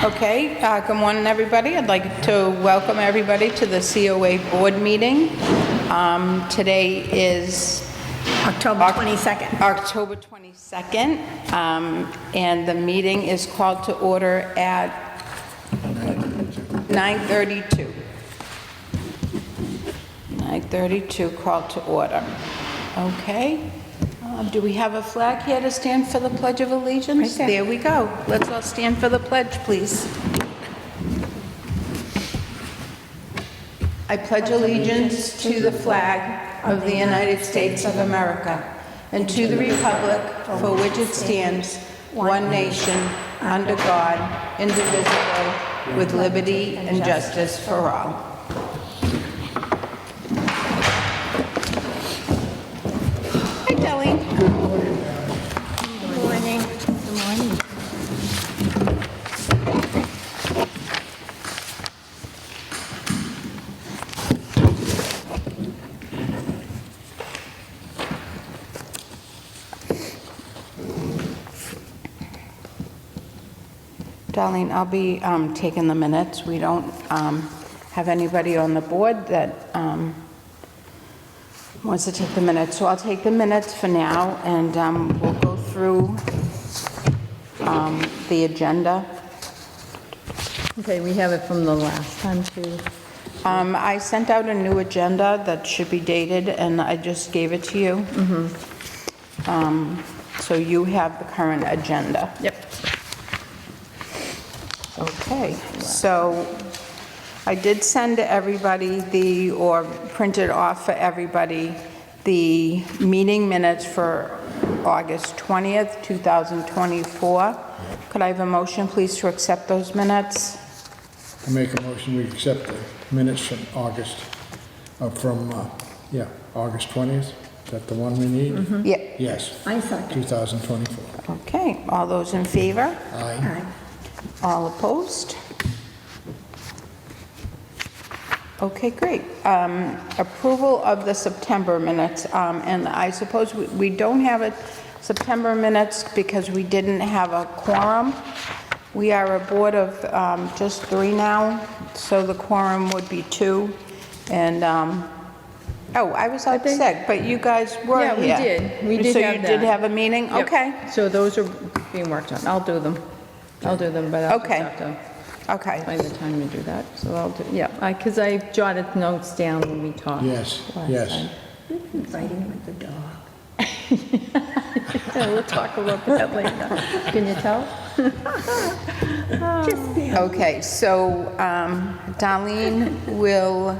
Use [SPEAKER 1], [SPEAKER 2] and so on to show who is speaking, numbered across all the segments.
[SPEAKER 1] Okay, good morning, everybody. I'd like to welcome everybody to the COA board meeting. Today is
[SPEAKER 2] October 22nd.
[SPEAKER 1] October 22nd, and the meeting is called to order at 9:32. 9:32, called to order. Okay. Do we have a flag here to stand for the Pledge of Allegiance?
[SPEAKER 2] Right there.
[SPEAKER 1] There we go. Let's all stand for the pledge, please. I pledge allegiance to the flag of the United States of America and to the republic for which it stands, one nation, under God, indivisible, with liberty and justice for all. Hi, Darlene.
[SPEAKER 2] Good morning. Good morning.
[SPEAKER 1] Darlene, I'll be taking the minutes. We don't have anybody on the board that wants to take the minutes, so I'll take the minutes for now, and we'll go through the agenda.
[SPEAKER 3] Okay, we have it from the last time too.
[SPEAKER 1] I sent out a new agenda that should be dated, and I just gave it to you. So you have the current agenda.
[SPEAKER 3] Yep.
[SPEAKER 1] Okay, so I did send to everybody or printed off for everybody, the meeting minutes for August 20th, 2024. Could I have a motion, please, to accept those minutes?
[SPEAKER 4] I make a motion, we accept the minutes from August, August 20th. Is that the one we need?
[SPEAKER 1] Yeah.
[SPEAKER 4] Yes,
[SPEAKER 2] I second.
[SPEAKER 4] 2024.
[SPEAKER 1] Okay, all those in favor?
[SPEAKER 4] Aye.
[SPEAKER 1] All opposed? Okay, great. Approval of the September minutes, and I suppose we don't have a September minutes because we didn't have a quorum. We are a board of just 3 now, so the quorum would be 2. And, I was out sick, but you guys were here.
[SPEAKER 3] Yeah, we did. We did
[SPEAKER 1] So
[SPEAKER 3] have
[SPEAKER 1] you
[SPEAKER 3] that.
[SPEAKER 1] did have a meeting?
[SPEAKER 3] Yep.
[SPEAKER 1] Okay,
[SPEAKER 3] So those are being worked on. I'll do them. But I'll just
[SPEAKER 1] Okay.
[SPEAKER 3] have to
[SPEAKER 1] okay.
[SPEAKER 3] find the time to do that. So I'll do, yeah, because I jotted notes down when we talked.
[SPEAKER 4] Yes,
[SPEAKER 3] last
[SPEAKER 4] yes.
[SPEAKER 3] time.
[SPEAKER 2] Fighting with the dog.
[SPEAKER 3] Yeah, we'll talk about that later. Can you tell?
[SPEAKER 1] Okay, so Darlene will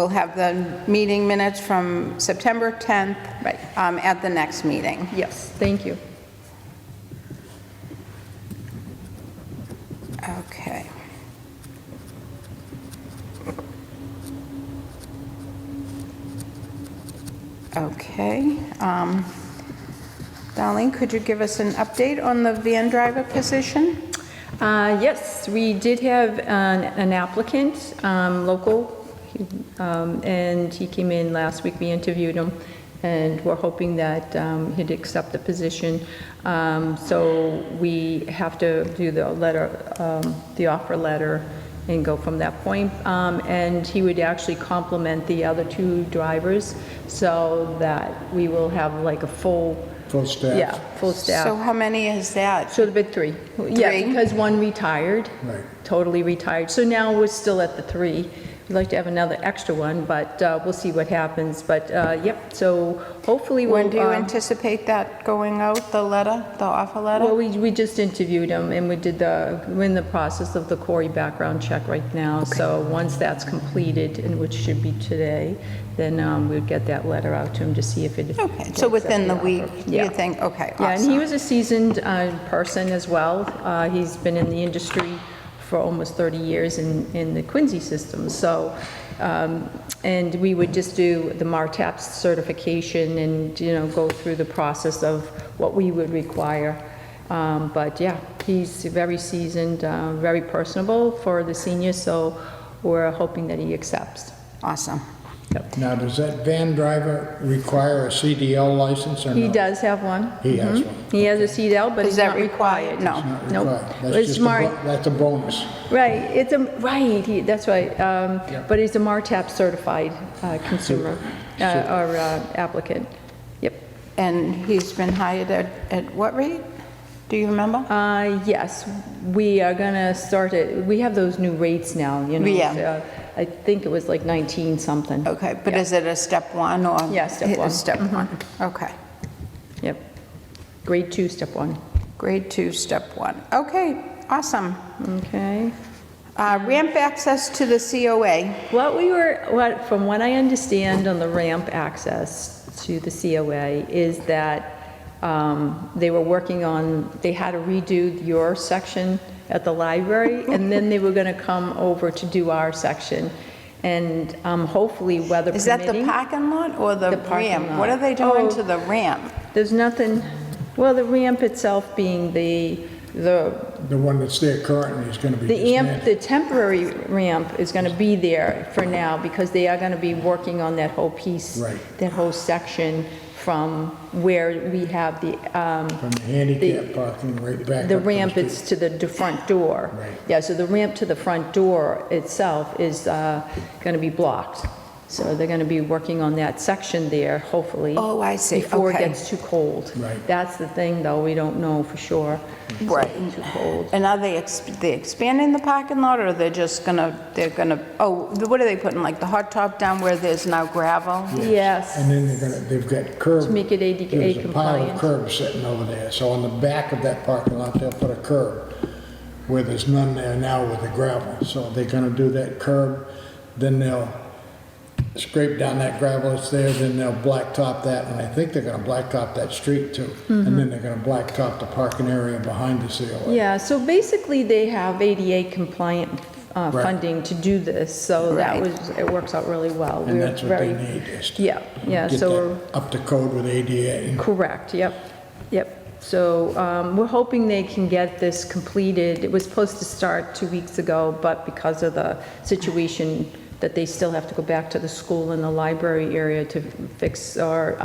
[SPEAKER 1] have the meeting minutes from September 10th
[SPEAKER 3] Right.
[SPEAKER 1] at the next meeting.
[SPEAKER 3] Yes, thank you.
[SPEAKER 1] Okay. Okay. Darlene, could you give us an update on the van driver position?
[SPEAKER 3] Yes, we did have an applicant, local, and he came in last week. We interviewed him, and we're hoping that he'd accept the position. So we have to do the letter, the offer letter, and go from that point. And he would actually complement the other 2 drivers, so that we will have like a full
[SPEAKER 4] Full staff?
[SPEAKER 3] full staff.
[SPEAKER 1] So how many is that?
[SPEAKER 3] So there'll be 3. Yeah,
[SPEAKER 1] 3?
[SPEAKER 3] because 1 retired.
[SPEAKER 4] Right.
[SPEAKER 3] Totally retired. So now we're still at the 3. We'd like to have another extra one, but we'll see what happens. But, yep, so hopefully we'll...
[SPEAKER 1] When do you anticipate that going out, the letter, the offer letter?
[SPEAKER 3] Well, we just interviewed him, and we're in the process of the Corey background check right now. So once that's completed, and which should be today, then we'll get that letter out to him to see if it...
[SPEAKER 1] Okay, so within the week,
[SPEAKER 3] Yeah.
[SPEAKER 1] you think? Okay,
[SPEAKER 3] Yeah, and
[SPEAKER 1] awesome.
[SPEAKER 3] he was a seasoned person as well. He's been in the industry for almost 30 years in the Quincy system. So, and we would just do the MARTAP certification and, go through the process of what we would require. But yeah, he's very seasoned, very personable for the seniors, so we're hoping that he accepts.
[SPEAKER 1] Awesome.
[SPEAKER 4] Now, does that van driver require a CDL license or no?
[SPEAKER 3] He does have one.
[SPEAKER 4] He has one.
[SPEAKER 3] He has a CDL, but
[SPEAKER 1] Is
[SPEAKER 3] he's
[SPEAKER 1] that
[SPEAKER 3] not
[SPEAKER 1] required?
[SPEAKER 3] required.
[SPEAKER 1] No.
[SPEAKER 4] It's not
[SPEAKER 3] Nope.
[SPEAKER 4] required. That's
[SPEAKER 3] It's
[SPEAKER 4] just
[SPEAKER 3] smart.
[SPEAKER 4] that's a bonus.
[SPEAKER 3] Right, it's a, right, that's right. But he's a MARTAP certified consumer or applicant. Yep.
[SPEAKER 1] And he's been hired at what rate? Do you remember?
[SPEAKER 3] Yes, we are gonna start it, we have those new rates now, you know.
[SPEAKER 1] Yeah.
[SPEAKER 3] I think it was like 19 something.
[SPEAKER 1] Okay, but is it a step one or?
[SPEAKER 3] Yeah, step one.
[SPEAKER 1] Step one, okay.
[SPEAKER 3] Yep. Grade 2, step 1.
[SPEAKER 1] Grade 2, step 1. Okay, awesome.
[SPEAKER 3] Okay.
[SPEAKER 1] Ramp access to the COA.
[SPEAKER 3] From what I understand on the ramp access to the COA is that they were working on, they had to redo your section at the library, and then they were gonna come over to do our section. And hopefully, weather permitting.
[SPEAKER 1] Is that the parking lot or the
[SPEAKER 3] The parking
[SPEAKER 1] ramp?
[SPEAKER 3] lot.
[SPEAKER 1] What are they doing
[SPEAKER 3] Oh.
[SPEAKER 1] to the ramp?
[SPEAKER 3] There's nothing, well, the ramp itself being the
[SPEAKER 4] The one that's there currently is going to be dismantled.
[SPEAKER 3] the temporary ramp is gonna be there for now, because they are gonna be working on that whole piece.
[SPEAKER 4] Right.
[SPEAKER 3] That whole section from where we have
[SPEAKER 4] From the handicap parking right back
[SPEAKER 3] the
[SPEAKER 4] up to
[SPEAKER 3] ramp,
[SPEAKER 4] street.
[SPEAKER 3] it's to the front door.
[SPEAKER 4] Right.
[SPEAKER 3] Yeah, so the ramp to the front door itself is gonna be blocked. So they're gonna be working on that section there, hopefully.
[SPEAKER 1] Oh, I see.
[SPEAKER 3] Before it
[SPEAKER 1] Okay.
[SPEAKER 3] gets too cold.
[SPEAKER 4] Right.
[SPEAKER 3] That's the thing, though, we don't know for sure.
[SPEAKER 1] Right.
[SPEAKER 3] Too cold.
[SPEAKER 1] And are they expanding the parking lot, or they're just what are they putting, like the hot top down where there's now gravel?
[SPEAKER 3] Yes.
[SPEAKER 4] And then they've got curb.
[SPEAKER 3] To make it ADA
[SPEAKER 4] There's a pile
[SPEAKER 3] compliant.
[SPEAKER 4] of curbs sitting over there. So on the back of that parking lot, they'll put a curb where there's none there now with the gravel. So they're gonna do that curb, then they'll scrape down that gravel that's there, then they'll blacktop that, and I think they're gonna blacktop that street too. And then they're gonna blacktop the parking area behind the COA.
[SPEAKER 3] Yeah, so basically they have ADA compliant funding to do this, so that
[SPEAKER 1] Right.
[SPEAKER 3] it works out really well.
[SPEAKER 4] And
[SPEAKER 3] We're
[SPEAKER 4] that's what they
[SPEAKER 3] very-
[SPEAKER 4] need, is to
[SPEAKER 3] Yeah,
[SPEAKER 4] get
[SPEAKER 3] so we're.
[SPEAKER 4] that up to code with ADA.
[SPEAKER 3] Correct, yep. So we're hoping they can get this completed. It was supposed to start 2 weeks ago, but because of the situation that they still have to go back to the school and the library area to fix or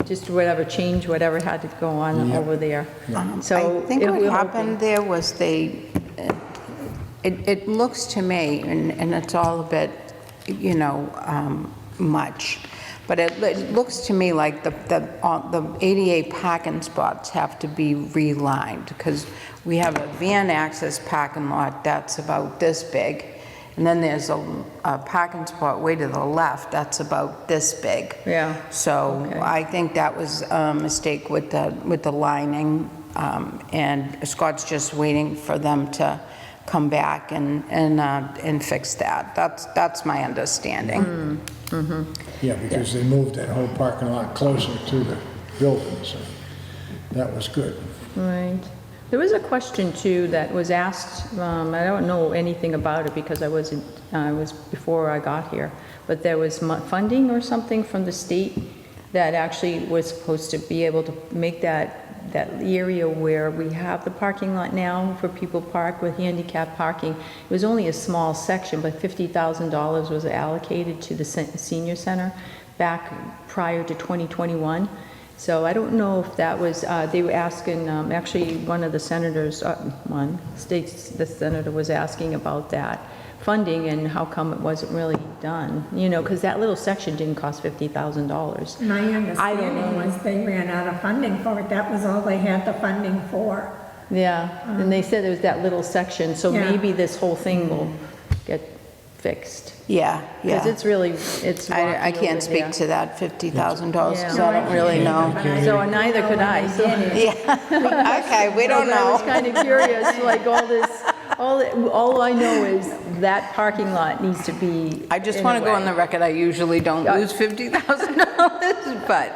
[SPEAKER 3] just whatever, change whatever had to go on
[SPEAKER 4] Yep.
[SPEAKER 3] over there. So
[SPEAKER 1] I think what
[SPEAKER 3] we're
[SPEAKER 1] happened there was it looks to me, and it's all a bit, much, but it looks to me like the ADA parking spots have to be relined, because we have a van access parking lot that's about this big, and then there's a parking spot way to the left that's about this big.
[SPEAKER 3] Yeah.
[SPEAKER 1] So
[SPEAKER 3] Okay.
[SPEAKER 1] I think that was a mistake with the lining, and Scott's just waiting for them to come back and fix that. That's my understanding.
[SPEAKER 4] Yeah, because they moved that whole parking lot closer to the building, so that was good.
[SPEAKER 3] Right. There was a question too that was asked, I don't know anything about it because I was before I got here, but there was funding or something from the state that actually was supposed to be able to make that area where we have the parking lot now for people park with handicap parking. It was only a small section, but $50,000 was allocated to the senior center back prior to 2021. So I don't know if that was, they were asking, actually one of the senators, the senator was asking about that funding and how come it wasn't really done, because that little section didn't cost $50,000.
[SPEAKER 2] My
[SPEAKER 3] I don't
[SPEAKER 2] understanding
[SPEAKER 3] know.
[SPEAKER 2] was they ran out of funding for it. That was all they had the funding for.
[SPEAKER 3] Yeah, and they said it was that little section, so
[SPEAKER 2] Yeah.
[SPEAKER 3] maybe this whole thing will get fixed.
[SPEAKER 1] Yeah,
[SPEAKER 3] Because
[SPEAKER 1] yeah.
[SPEAKER 3] it's
[SPEAKER 1] I
[SPEAKER 3] rocky
[SPEAKER 1] can't
[SPEAKER 3] over
[SPEAKER 1] speak
[SPEAKER 3] there.
[SPEAKER 1] to that $50,000, because
[SPEAKER 3] Yeah.
[SPEAKER 1] I don't really know.
[SPEAKER 3] So neither could I, so.
[SPEAKER 1] Yeah, okay, we don't
[SPEAKER 3] I was
[SPEAKER 1] know.
[SPEAKER 3] kind of curious, like all I know is that parking lot needs to be.
[SPEAKER 1] I just
[SPEAKER 3] in
[SPEAKER 1] want
[SPEAKER 3] a
[SPEAKER 1] to go on
[SPEAKER 3] way.
[SPEAKER 1] the record, I usually don't
[SPEAKER 3] Yeah.
[SPEAKER 1] lose $50,000, but,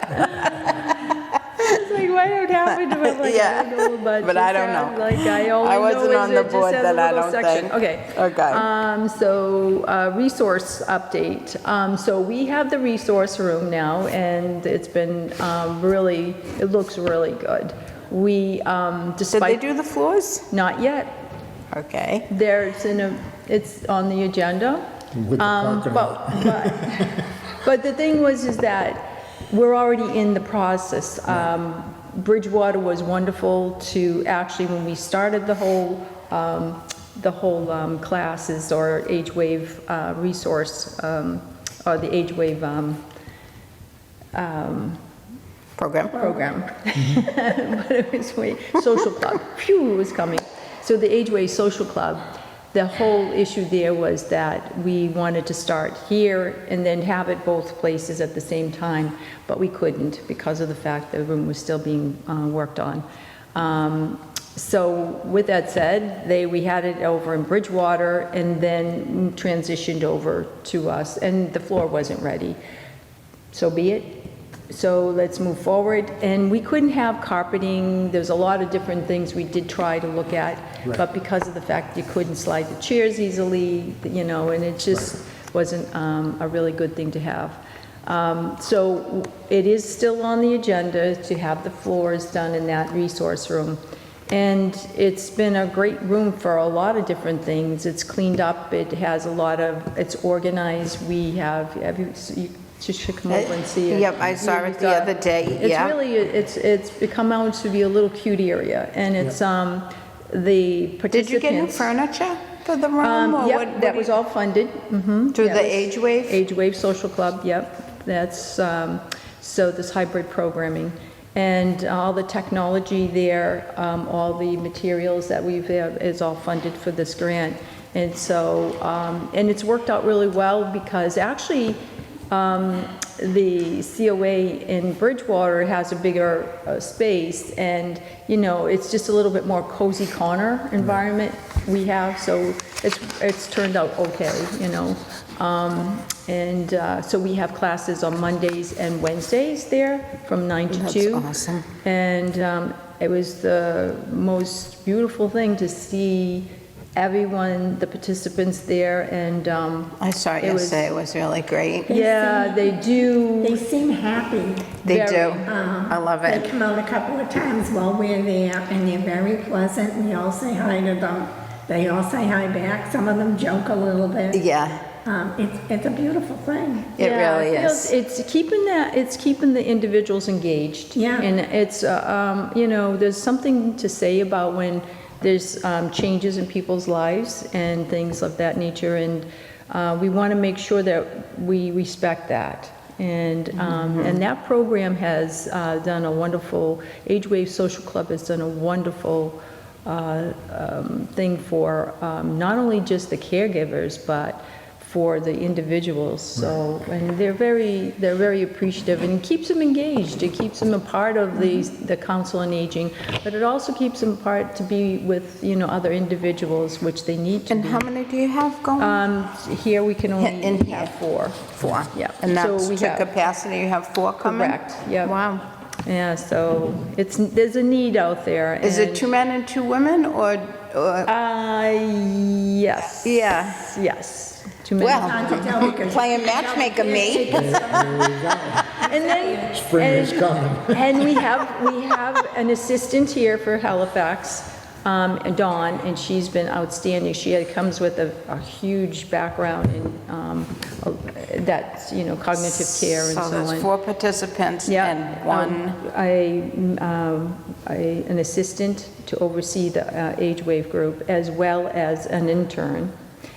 [SPEAKER 3] It's like, why don't happen to it? Like,
[SPEAKER 1] Yeah.
[SPEAKER 3] I don't know much.
[SPEAKER 1] But I don't know.
[SPEAKER 3] Like, I only
[SPEAKER 1] I
[SPEAKER 3] know
[SPEAKER 1] wasn't
[SPEAKER 3] is
[SPEAKER 1] on the
[SPEAKER 3] it just
[SPEAKER 1] board
[SPEAKER 3] has a
[SPEAKER 1] then, I
[SPEAKER 3] little
[SPEAKER 1] don't
[SPEAKER 3] section.
[SPEAKER 1] think.
[SPEAKER 3] Okay.
[SPEAKER 1] Okay.
[SPEAKER 3] So, resource update. So we have the resource room now, and it's been it looks really good. We,
[SPEAKER 1] Did they
[SPEAKER 3] despite,
[SPEAKER 1] do the floors?
[SPEAKER 3] not yet,
[SPEAKER 1] Okay.
[SPEAKER 3] it's on the agenda.
[SPEAKER 4] With the parking lot.
[SPEAKER 3] But But the thing is that we're already in the process. Bridgewater was wonderful to actually, when we started the whole classes or age wave resource, or the age wave program. But it was social club. Phew, it was coming. So the age wave social club, the whole issue there was that we wanted to start here and then have it both places at the same time, but we couldn't because of the fact that the room was still being worked on. So with that said, we had it over in Bridgewater and then transitioned over to us, and the floor wasn't ready. So be it. So let's move forward. And we couldn't have carpeting. There's a lot of different things we did try to look at,
[SPEAKER 4] Right.
[SPEAKER 3] but because of the fact you couldn't slide the chairs easily, you know, and it just wasn't a really good thing to have. So it is still on the agenda to have the floors done in that resource room. And it's been a great room for a lot of different things. It's cleaned up, it has a lot of, it's organized. We have you should come over and see it.
[SPEAKER 1] Yep, I saw it the other day,
[SPEAKER 3] It's
[SPEAKER 1] yeah.
[SPEAKER 3] really, it's become out to be a little cute area, and it's, the participants.
[SPEAKER 1] Did you get new furniture for the room? or
[SPEAKER 3] Yep,
[SPEAKER 1] what
[SPEAKER 3] that
[SPEAKER 1] do
[SPEAKER 3] was
[SPEAKER 1] you-
[SPEAKER 3] all funded.
[SPEAKER 1] Through the Age Wave?
[SPEAKER 3] Age Wave Social Club, yep. That's, so this hybrid programming. And all the technology there, all the materials that we've, is all funded for this grant. And so, and it's worked out really well because actually, the COA in Bridgewater has a bigger space, and, you know, it's just a little bit more cozy corner environment we have, so it's turned out okay, you know. So we have classes on Mondays and Wednesdays there from 9 to 2.
[SPEAKER 1] That's awesome.
[SPEAKER 3] And it was the most beautiful thing to see everyone, the participants there, and
[SPEAKER 1] I saw it yesterday, it was really great.
[SPEAKER 3] yeah, they do.
[SPEAKER 2] They seem happy.
[SPEAKER 1] They
[SPEAKER 3] Very.
[SPEAKER 1] do. I love
[SPEAKER 2] They
[SPEAKER 1] it.
[SPEAKER 2] come out a couple of times while we're there, and they're very pleasant. We all say hi to them. They all say hi back. Some of them joke a little bit.
[SPEAKER 1] Yeah,
[SPEAKER 2] It's a beautiful thing.
[SPEAKER 1] it
[SPEAKER 3] Yeah,
[SPEAKER 1] really
[SPEAKER 3] feels-
[SPEAKER 1] is.
[SPEAKER 3] It's keeping the individuals engaged.
[SPEAKER 2] Yeah.
[SPEAKER 3] And it's, you know, there's something to say about when there's changes in people's lives and things of that nature, and we want to make sure that we respect that. And that program has done a wonderful, Age Wave Social Club has done a wonderful thing for not only just the caregivers, but for the individuals. So, and they're very appreciative, and it keeps them engaged. It keeps them a part of the Council on Aging, but it also keeps them part to be with, you know, other individuals, which they need to
[SPEAKER 1] And
[SPEAKER 3] be.
[SPEAKER 1] how many do you have going?
[SPEAKER 3] Here we can only
[SPEAKER 1] In here.
[SPEAKER 3] have 4.
[SPEAKER 1] 4.
[SPEAKER 3] Yeah.
[SPEAKER 1] And
[SPEAKER 3] So
[SPEAKER 1] that's
[SPEAKER 3] we
[SPEAKER 1] to
[SPEAKER 3] have-
[SPEAKER 1] capacity, you have 4 coming?
[SPEAKER 3] Correct, yeah.
[SPEAKER 1] Wow.
[SPEAKER 3] Yeah, so there's a need out there.
[SPEAKER 1] Is it
[SPEAKER 3] and-
[SPEAKER 1] 2 men and 2 women, or
[SPEAKER 3] Yes.
[SPEAKER 1] yeah?
[SPEAKER 3] Yes. Too many.
[SPEAKER 1] Well,
[SPEAKER 2] Hard to tell because
[SPEAKER 1] playing matchmaker me.
[SPEAKER 3] And then.
[SPEAKER 4] Spring is coming.
[SPEAKER 3] And we have an assistant here for Halifax, Dawn, and she's been outstanding. She comes with a huge background in that's, you know, cognitive care and so on.
[SPEAKER 1] So there's 4 participants
[SPEAKER 3] Yeah,
[SPEAKER 1] and 1,
[SPEAKER 3] an assistant to oversee the Age Wave group, as well as an intern,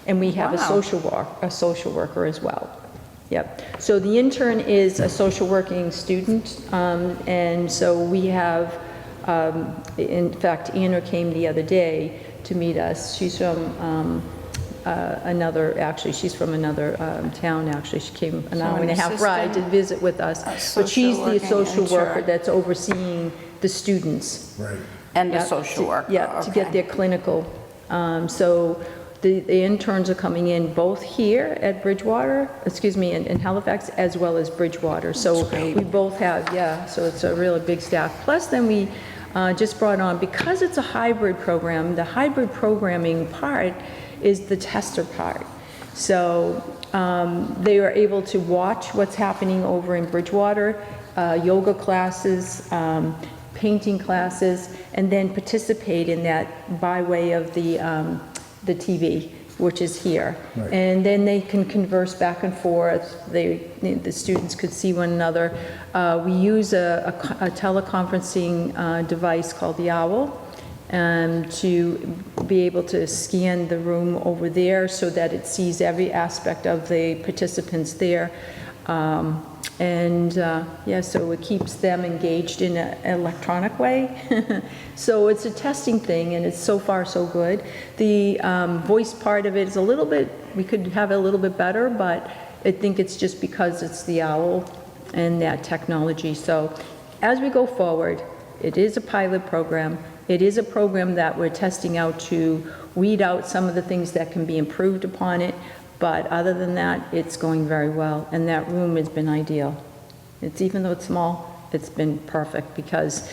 [SPEAKER 3] and we have
[SPEAKER 1] Wow.
[SPEAKER 3] a social worker as well. Yep. So the intern is a social working student, and so we have, in fact, Anna came the other day to meet us. She's from she's from another town, actually. She came an hour and a half ride to visit with us. But she's the social worker that's overseeing the students.
[SPEAKER 4] Right.
[SPEAKER 1] and a
[SPEAKER 3] Yeah,
[SPEAKER 1] social worker.
[SPEAKER 3] Yeah, to get
[SPEAKER 1] okay.
[SPEAKER 3] their clinical. So the interns are coming in both here at Bridgewater, in Halifax, as well as Bridgewater. So
[SPEAKER 1] That's great.
[SPEAKER 3] we both have, so it's a really big staff. Plus then we just brought on, because it's a hybrid program, the hybrid programming part is the tester part. So they are able to watch what's happening over in Bridgewater, yoga classes, painting classes, and then participate in that by way of the TV. which is here.
[SPEAKER 4] Right.
[SPEAKER 3] And then they can converse back and forth. The students could see one another. We use a teleconferencing device called the Owl to be able to scan the room over there so that it sees every aspect of the participants there. Yeah, so it keeps them engaged in an electronic way. So it's a testing thing, and it's so far so good. The voice part of it is a little bit, we could have it a little bit better, but I think it's just because it's the Owl and that technology. So as we go forward, it is a pilot program. It is a program that we're testing out to weed out some of the things that can be improved upon it. But other than that, it's going very well, and that room has been ideal. It's, even though it's small, it's been perfect because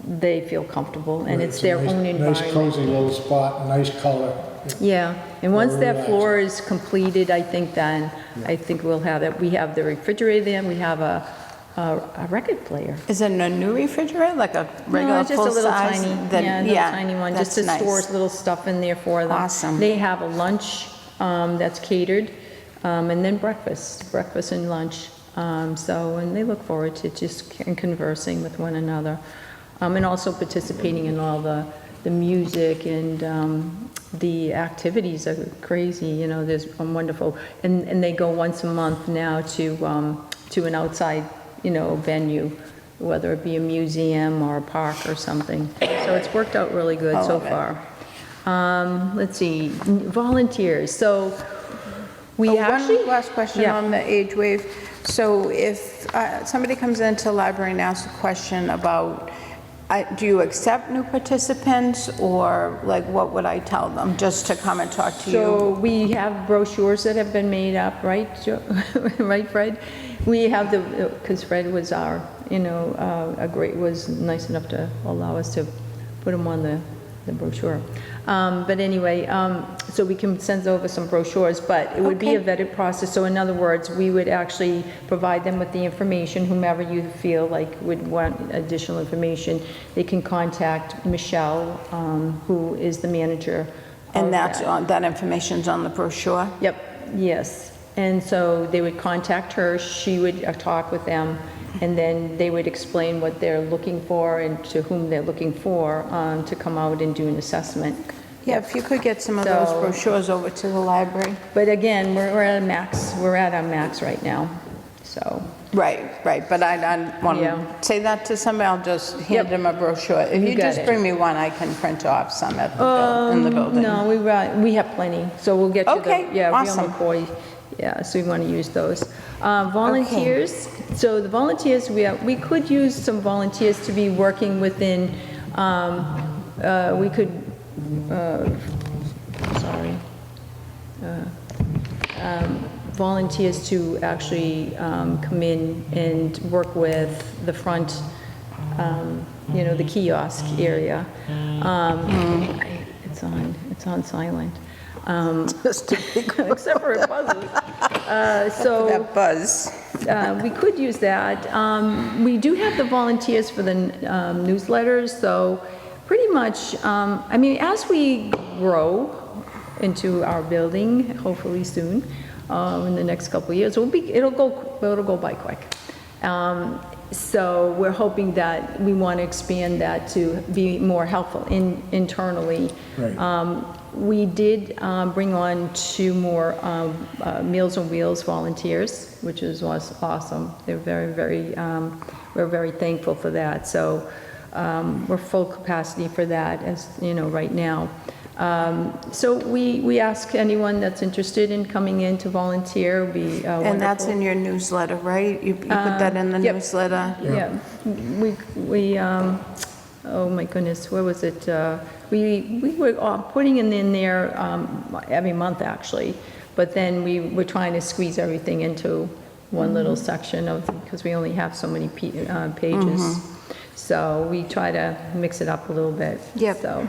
[SPEAKER 3] they feel comfortable, and it's their own environment.
[SPEAKER 4] Nice cozy little spot, nice color.
[SPEAKER 3] Yeah, and once
[SPEAKER 4] Very
[SPEAKER 3] that floor is completed, I think then, I think we'll have it. We have the refrigerator there, and we have a record player.
[SPEAKER 1] Is it a new refrigerator, like a regular
[SPEAKER 3] No, just a little
[SPEAKER 1] full-size?
[SPEAKER 3] tiny,
[SPEAKER 1] Then-
[SPEAKER 3] yeah, little tiny one, just to
[SPEAKER 1] that's
[SPEAKER 3] store
[SPEAKER 1] nice.
[SPEAKER 3] little stuff in there for them.
[SPEAKER 1] Awesome.
[SPEAKER 3] They have a lunch that's catered, and then breakfast and lunch. And they look forward to just conversing with one another, and also participating in all the music and the activities are crazy. You know, there's wonderful, and they go once a month now to an outside, venue, whether it be a museum or a park or something. So it's worked out really good so
[SPEAKER 1] love it.
[SPEAKER 3] far. Let's see, volunteers. So we actually.
[SPEAKER 1] One last question
[SPEAKER 3] Yeah.
[SPEAKER 1] on the age wave. So if somebody comes into the library and asks a question about, do you accept new participants, or like what would I tell them, just to come and talk to you?
[SPEAKER 3] So we have brochures that have been made up, right, right, Fred? We have because Fred was our, was nice enough to allow us to put him on the brochure. But anyway, so we can send over some brochures, but it would be a vetted process. So in other words, we would actually provide them with the information, whomever you feel like would want additional information. They can contact Michelle, who is the manager.
[SPEAKER 1] And that information's on the brochure?
[SPEAKER 3] Yep, yes. And so they would contact her, she would talk with them, and then they would explain what they're looking for and to whom they're looking for to come out and do an assessment.
[SPEAKER 1] Yeah, if you could get some of those
[SPEAKER 3] So-
[SPEAKER 1] brochures over to the library.
[SPEAKER 3] But again, we're at a max, we're at our max right now, so.
[SPEAKER 1] Right, but I don't want
[SPEAKER 3] Yeah.
[SPEAKER 1] to say that to somebody, I'll just hand
[SPEAKER 3] Yep.
[SPEAKER 1] them a brochure. If
[SPEAKER 3] You
[SPEAKER 1] you
[SPEAKER 3] got
[SPEAKER 1] just
[SPEAKER 3] it.
[SPEAKER 1] bring me one, I can print off some at in the building.
[SPEAKER 3] No, we have plenty, so we'll get you
[SPEAKER 1] Okay,
[SPEAKER 3] real
[SPEAKER 1] awesome.
[SPEAKER 3] McCoy. Yeah, so we want to use those. Volunteers, so the volunteers, we could use some volunteers to be working within, we could, volunteers to actually come in and work with the front, the kiosk area. It's on silent. Except for it buzzes.
[SPEAKER 1] That buzz.
[SPEAKER 3] We could use that. We do have the volunteers for the newsletters, so pretty much, as we grow into our building, hopefully soon, in the next couple of years, it'll go by quick. So we're hoping that we want to expand that to be more helpful internally.
[SPEAKER 4] Right.
[SPEAKER 3] We did bring on 2 more Meals on Wheels volunteers, which was awesome. They're we're very thankful for that. So we're full capacity for that, as right now. So we ask anyone that's interested in coming in to volunteer, would be wonderful.
[SPEAKER 1] And that's in your newsletter, right? You put that in the
[SPEAKER 3] Yep.
[SPEAKER 1] newsletter?
[SPEAKER 3] Yeah, we oh my goodness, where was it? We were putting it in there every month, actually, but then we were trying to squeeze everything into one little section because we only have so many pages. So we try to mix it up a little bit.
[SPEAKER 1] Yep.
[SPEAKER 3] So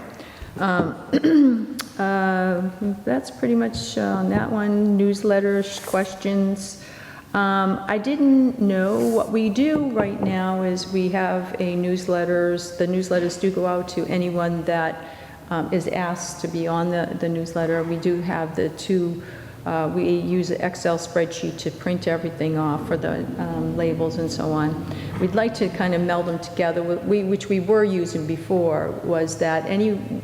[SPEAKER 3] that's pretty much on that one. Newsletters, questions. I didn't know, what we do right now is we have the newsletters do go out to anyone that is asked to be on the newsletter. We do have the two, we use an Excel spreadsheet to print everything off for the labels and so on. We'd like to kind of meld them together, which we were using before, was that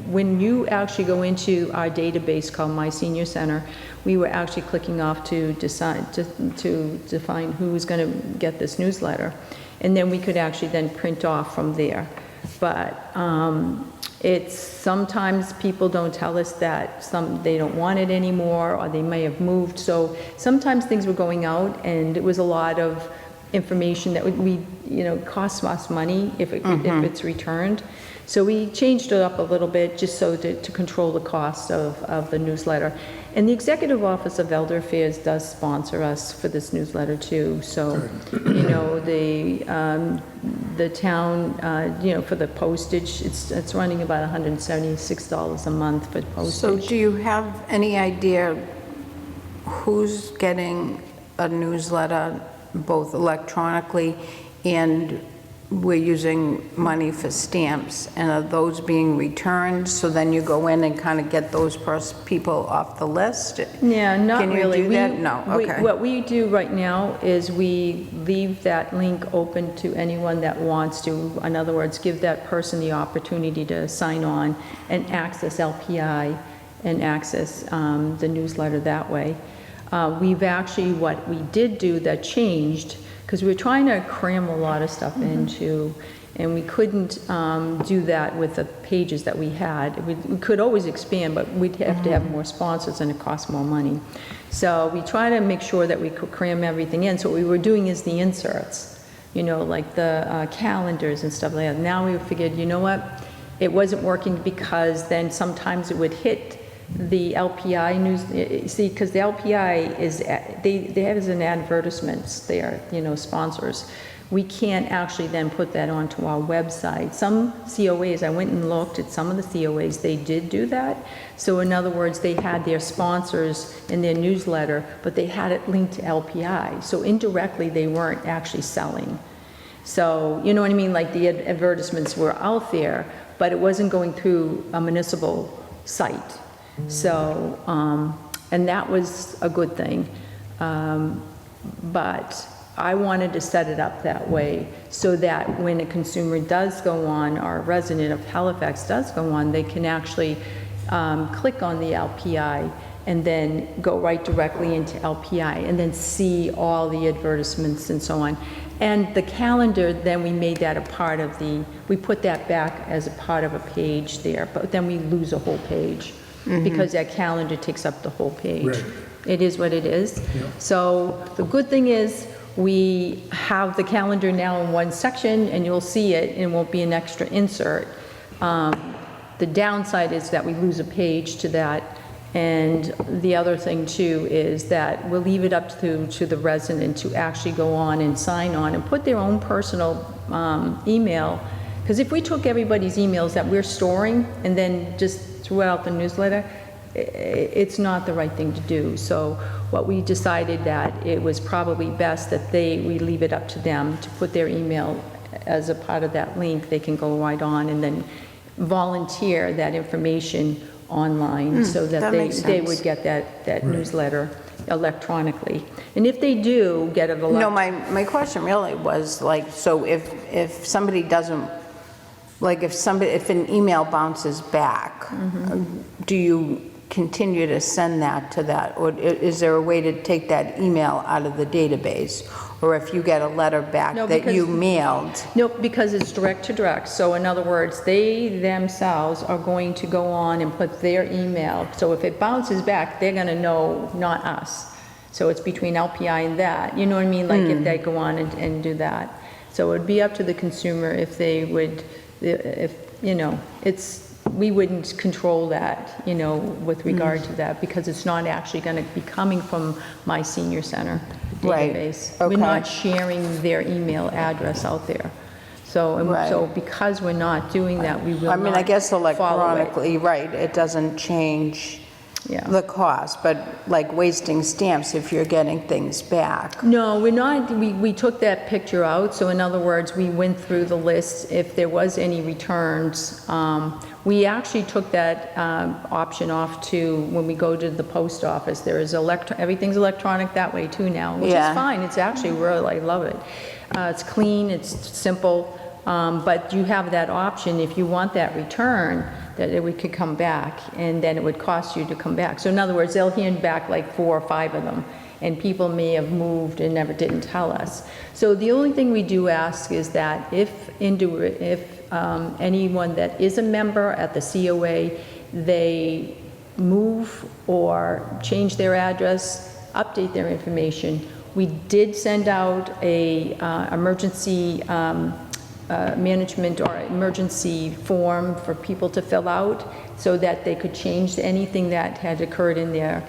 [SPEAKER 3] when you actually go into our database called My Senior Center, we were actually clicking off to decide to define who's going to get this newsletter. And then we could actually then print off from there. But it's sometimes people don't tell us that they don't want it anymore, or they may have moved. So sometimes things were going out and it was a lot of information that costs us money if it's returned. So we changed it up a little bit just so to control the cost of the newsletter. And the Executive Office of Elder Affairs does sponsor us for this newsletter too. So, the town, for the postage, it's running about $176 a month for postage.
[SPEAKER 1] So do you have any idea who's getting a newsletter, both electronically and we're using money for stamps, and are those being returned? So then you go in and kind of get those people off the list?
[SPEAKER 3] Yeah, not really.
[SPEAKER 1] Can you do that? No, okay.
[SPEAKER 3] What we do right now is we leave that link open to anyone that wants to. In other words, give that person the opportunity to sign on and access LPI and access the newsletter that way. We've actually, what we did do that changed, because we were trying to cram a lot of stuff into, and we couldn't do that with the pages that we had. We could always expand, but we'd have to have more sponsors and it costs more money. So we try to make sure that we could cram everything in. So what we were doing is the inserts, like the calendars and stuff like that. Now we figured, you know what? It wasn't working because then sometimes it would hit the LPI news, see, because the LPI is, they have as an advertisements, they are, sponsors. We can't actually then put that onto our website. Some COAs, I went and looked at some of the COAs, they did do that. So in other words, they had their sponsors in their newsletter, but they had it linked to LPI. So indirectly, they weren't actually selling. So, you know what I mean? Like the advertisements were out there, but it wasn't going through a municipal site. So, and that was a good thing. But I wanted to set it up that way so that when a consumer does go on, or a resident of Halifax does go on, they can actually click on the LPI and then go right directly into LPI and then see all the advertisements and so on. And the calendar, then we made that a part of we put that back as a part of a page there, but then we lose a whole page. Because that calendar takes up the whole page.
[SPEAKER 4] Right.
[SPEAKER 3] It is what it is.
[SPEAKER 4] Yeah.
[SPEAKER 3] So the good thing is we have the calendar now in one section and you'll see it and it won't be an extra insert. The downside is that we lose a page to that. And the other thing too is that we'll leave it up to the resident to actually go on and sign on and put their own personal email. Because if we took everybody's emails that we're storing and then just threw out the newsletter, it's not the right thing to do. So what we decided that it was probably best that we leave it up to them to put their email as a part of that link. They can go right on and then volunteer that information online so that they would get that newsletter electronically. And if they do get it electronically.
[SPEAKER 1] No, my question really was like, so if somebody doesn't, like if an email bounces back, do you continue to send that to that? Or is there a way to take that email out of the database? Or if you get a letter back that you mailed?
[SPEAKER 3] No, because it's direct to direct. So in other words, they themselves are going to go on and put their email. So if it bounces back, they're going to know, not us. So it's between LPI and that. You know what I mean? Like if they go on and do that. So it would be up to the consumer if they would, we wouldn't control that, with regard to that, because it's not actually going to be coming from My Senior Center database.
[SPEAKER 1] Okay.
[SPEAKER 3] We're not sharing their email address out there. So, so because we're not doing that, we will
[SPEAKER 1] I mean, I guess
[SPEAKER 3] follow it.
[SPEAKER 1] electronically, right, it doesn't change
[SPEAKER 3] Yeah.
[SPEAKER 1] the cost, but like wasting stamps if you're getting things back.
[SPEAKER 3] No, we're not, we took that picture out, so in other words, we went through the list, if there was any returns. We actually took that option off too, when we go to the post office. There is everything's electronic that way too now, which is
[SPEAKER 1] Yeah.
[SPEAKER 3] fine, it's actually really, I love it. It's clean, it's simple, but you have that option, if you want that return, that we could come back, and then it would cost you to come back. So in other words, they'll hand back like 4 or 5 of them, and people may have moved and never didn't tell us. So the only thing we do ask is that if anyone that is a member at the COA, they move or change their address, update their information. We did send out a emergency management or emergency form for people to fill out so that they could change anything that had occurred in their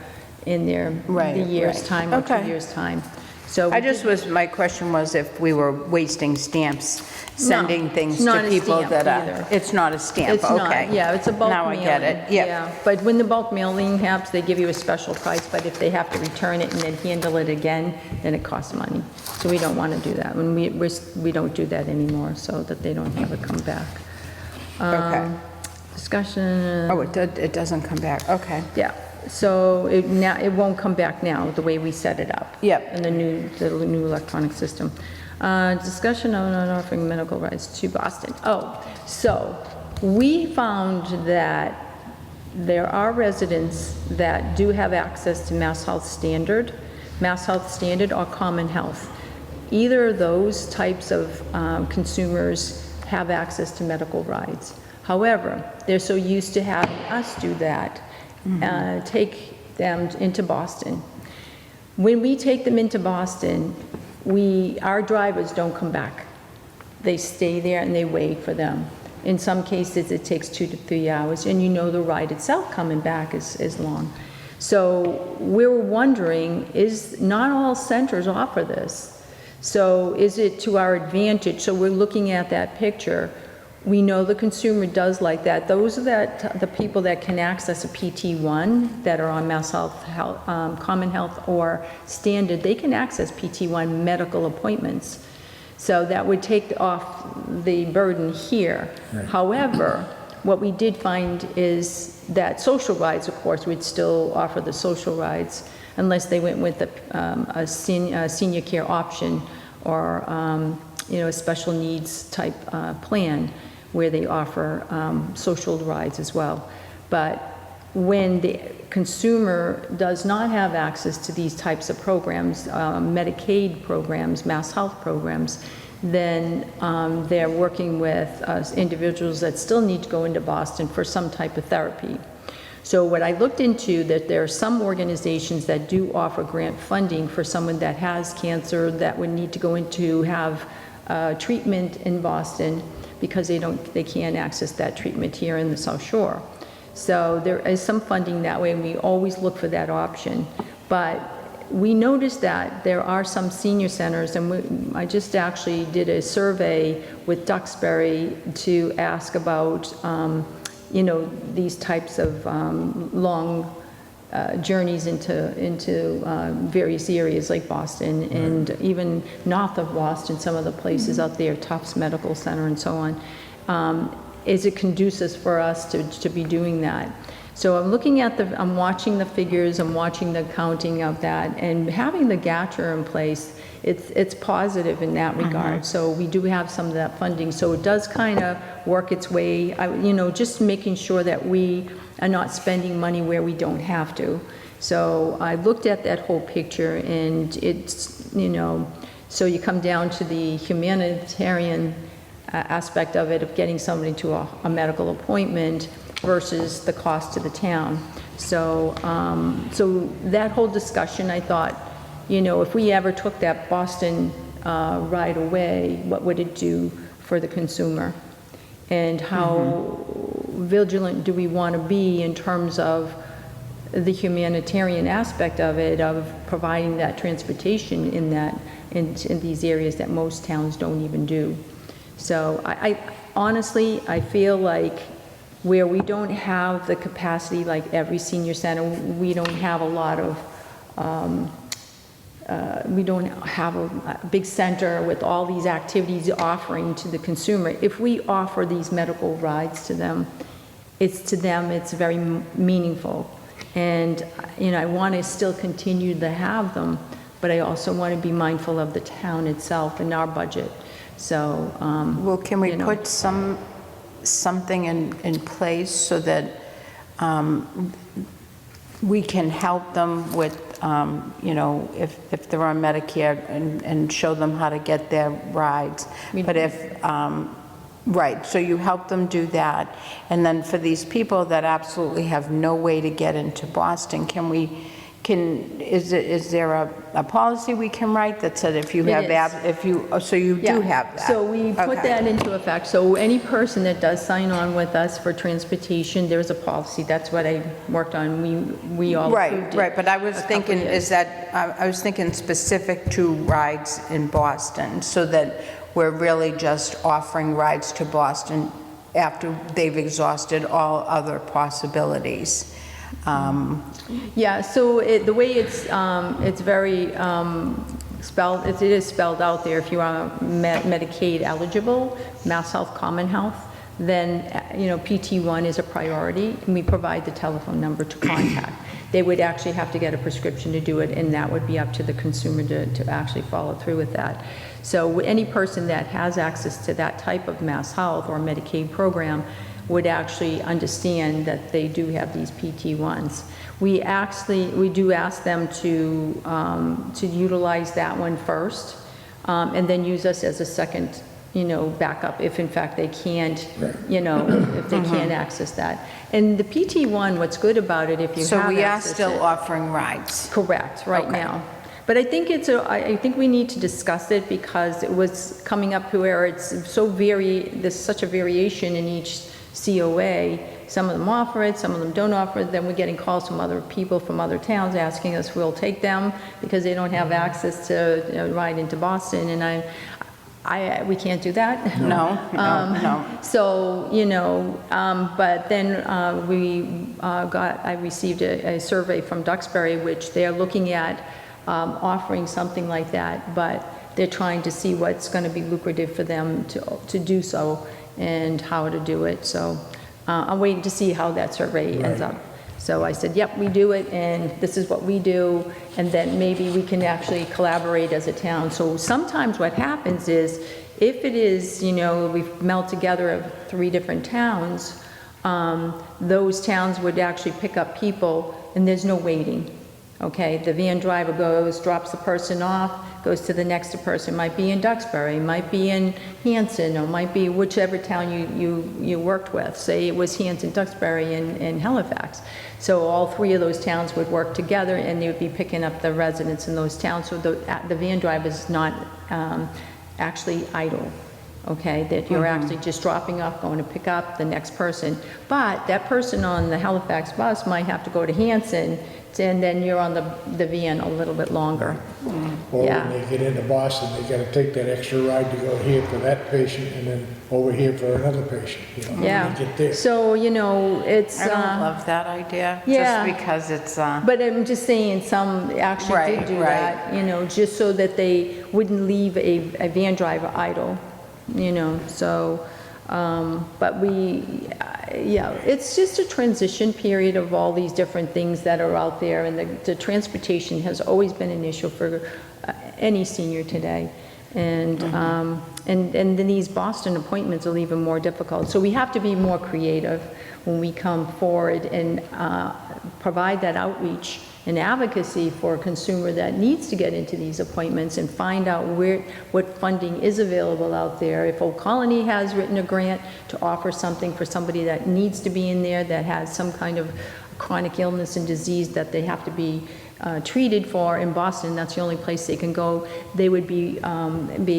[SPEAKER 1] Right,
[SPEAKER 3] the year's
[SPEAKER 1] right.
[SPEAKER 3] time or
[SPEAKER 1] Okay.
[SPEAKER 3] 2 years' time. So
[SPEAKER 1] I just my question was if we were wasting stamps, sending things
[SPEAKER 3] it's not
[SPEAKER 1] to
[SPEAKER 3] a
[SPEAKER 1] people
[SPEAKER 3] stamp
[SPEAKER 1] that are.
[SPEAKER 3] either.
[SPEAKER 1] It's not a stamp,
[SPEAKER 3] It's
[SPEAKER 1] okay.
[SPEAKER 3] not, yeah, it's a bulk
[SPEAKER 1] Now I
[SPEAKER 3] mailing.
[SPEAKER 1] get it, yep.
[SPEAKER 3] Yeah, but when the bulk mailing happens, they give you a special price, but if they have to return it and then handle it again, then it costs money. So we don't want to do that. When we don't do that anymore, so that they don't have it come back.
[SPEAKER 1] Okay.
[SPEAKER 3] Discussion.
[SPEAKER 1] Oh, it doesn't come back, okay.
[SPEAKER 3] Yeah, so it won't come back now, the way we set it up.
[SPEAKER 1] Yep.
[SPEAKER 3] In the new electronic system. Discussion on not offering medical rights to Boston. Oh, so we found that there are residents that do have access to Mass Health Standard or Common Health. Either of those types of consumers have access to medical rights. However, they're so used to having us do that, take them into Boston. When we take them into Boston, our drivers don't come back. They stay there and they wait for them. In some cases, it takes 2 to 3 hours, and the ride itself coming back is long. So we're wondering, not all centers offer this. So is it to our advantage? So we're looking at that picture. We know the consumer does like that. Those are the people that can access a PT1 that are on Mass Health, Common Health or Standard, they can access PT1 medical appointments. So that would take off the burden here.
[SPEAKER 4] Right.
[SPEAKER 3] However, what we did find is that social rides, of course, we'd still offer the social rides unless they went with a senior care option or a special needs type plan where they offer social rides as well. But when the consumer does not have access to these types of programs, Medicaid programs, Mass Health programs, then they're working with individuals that still need to go into Boston for some type of therapy. So what I looked into, that there are some organizations that do offer grant funding for someone that has cancer that would need to go into have treatment in Boston because they can't access that treatment here in the South Shore. So there is some funding that way, and we always look for that option. But we noticed that there are some senior centers, and I just actually did a survey with Duxbury to ask about, these types of long journeys into various areas like Boston and even north of Boston, some of the places out there, Tufts Medical Center and so on. Is it conducive for us to be doing that? So I'm looking at I'm watching the figures, I'm watching the counting of that, and having the GATRA in place, it's positive in that regard. So we do have some of that funding. So it does kind of work its way, just making sure that we are not spending money where we don't have to. So I looked at that whole picture, and it's, so you come down to the humanitarian aspect of it, of getting somebody to a medical appointment versus the cost to the town. So, so that whole discussion, I thought, if we ever took that Boston ride away, what would it do for the consumer? And how vigilant do we want to be in terms of the humanitarian aspect of it, of providing that transportation in these areas that most towns don't even do. So I honestly, I feel like where we don't have the capacity like every senior center. We don't have a lot of, we don't have a big center with all these activities offering to the consumer. If we offer these medical rides to them, it's very meaningful. And, you know, I want to still continue to have them, but I also want to be mindful of the town itself and our budget. So,
[SPEAKER 1] Well, can we
[SPEAKER 3] you know.
[SPEAKER 1] put something in place so that we can help them with, you know, if they're on Medicare and show them how to get their rides? But if, right, so you help them do that. And then for these people that absolutely have no way to get into Boston, is there a policy we can write that said if you
[SPEAKER 3] It
[SPEAKER 1] have,
[SPEAKER 3] is.
[SPEAKER 1] so you do
[SPEAKER 3] Yeah.
[SPEAKER 1] have that?
[SPEAKER 3] So we put
[SPEAKER 1] Okay.
[SPEAKER 3] that into effect. So any person that does sign on with us for transportation, there's a policy. That's what I worked on. We all approved it.
[SPEAKER 1] Right, but I was
[SPEAKER 3] a couple
[SPEAKER 1] thinking,
[SPEAKER 3] years.
[SPEAKER 1] is that, I was thinking specific to rides in Boston, so that we're really just offering rides to Boston after they've exhausted all other possibilities.
[SPEAKER 3] Yeah, so the way it's very spelled, it is spelled out there. If you are Medicaid eligible, Mass Health Common Health, then, you know, PT1 is a priority, and we provide the telephone number to contact. They would actually have to get a prescription to do it, and that would be up to the consumer to actually follow through with that. So any person that has access to that type of Mass Health or Medicaid program would actually understand that they do have these PT1s. We do ask them to utilize that one first, and then use us as a second, you know, backup if in fact they can't, you know, if they can't access that. And the PT1, what's good about it, if you have
[SPEAKER 1] So we are
[SPEAKER 3] access
[SPEAKER 1] still
[SPEAKER 3] it-
[SPEAKER 1] offering rides?
[SPEAKER 3] Correct, right
[SPEAKER 1] Okay.
[SPEAKER 3] now. But I think I think we need to discuss it because it was coming up to where there's such a variation in each COA. Some of them offer it, some of them don't offer it. Then we're getting calls from other people from other towns asking us if we'll take them because they don't have access to, you know, ride into Boston. And we can't do that.
[SPEAKER 1] No.
[SPEAKER 3] So, you know, but then I received a survey from Duxbury, which they're looking at offering something like that, but they're trying to see what's going to be lucrative for them to do so and how to do it. So I'm waiting to see how that survey ends up. So I said, yep, we do it, and this is what we do, and then maybe we can actually collaborate as a town. So sometimes what happens is, if it is, you know, we meld together of 3 different towns, those towns would actually pick up people, and there's no waiting. Okay, the van driver goes, drops the person off, goes to the next person. Might be in Duxbury, might be in Hanson, or might be whichever town you worked with. Say it was Hanson, Duxbury, and Halifax. So all 3 of those towns would work together, and they would be picking up the residents in those towns. So the van driver is not actually idle. Okay, that you're actually just dropping off, going to pick up the next person. But that person on the Halifax bus might have to go to Hanson, and then you're on the van a little bit longer.
[SPEAKER 4] Or
[SPEAKER 3] Yeah.
[SPEAKER 4] when they get into Boston, they gotta take that extra ride to go here for that patient and then over here for another patient, you know, when
[SPEAKER 3] Yeah,
[SPEAKER 4] they get there.
[SPEAKER 3] so, you know, it's,
[SPEAKER 1] I don't love that idea,
[SPEAKER 3] yeah.
[SPEAKER 1] just because it's,
[SPEAKER 3] but I'm just saying some actually did
[SPEAKER 1] Right,
[SPEAKER 3] do
[SPEAKER 1] right.
[SPEAKER 3] that, you know, just so that they wouldn't leave a van driver idle, you know, so, but yeah, it's just a transition period of all these different things that are out there, and the transportation has always been an issue for any senior today. And, and then these Boston appointments are even more difficult. So we have to be more creative when we come forward and provide that outreach and advocacy for a consumer that needs to get into these appointments and find out what funding is available out there. If Old Colony has written a grant to offer something for somebody that needs to be in there, that has some kind of chronic illness and disease that they have to be treated for in Boston, that's the only place they can go, they would be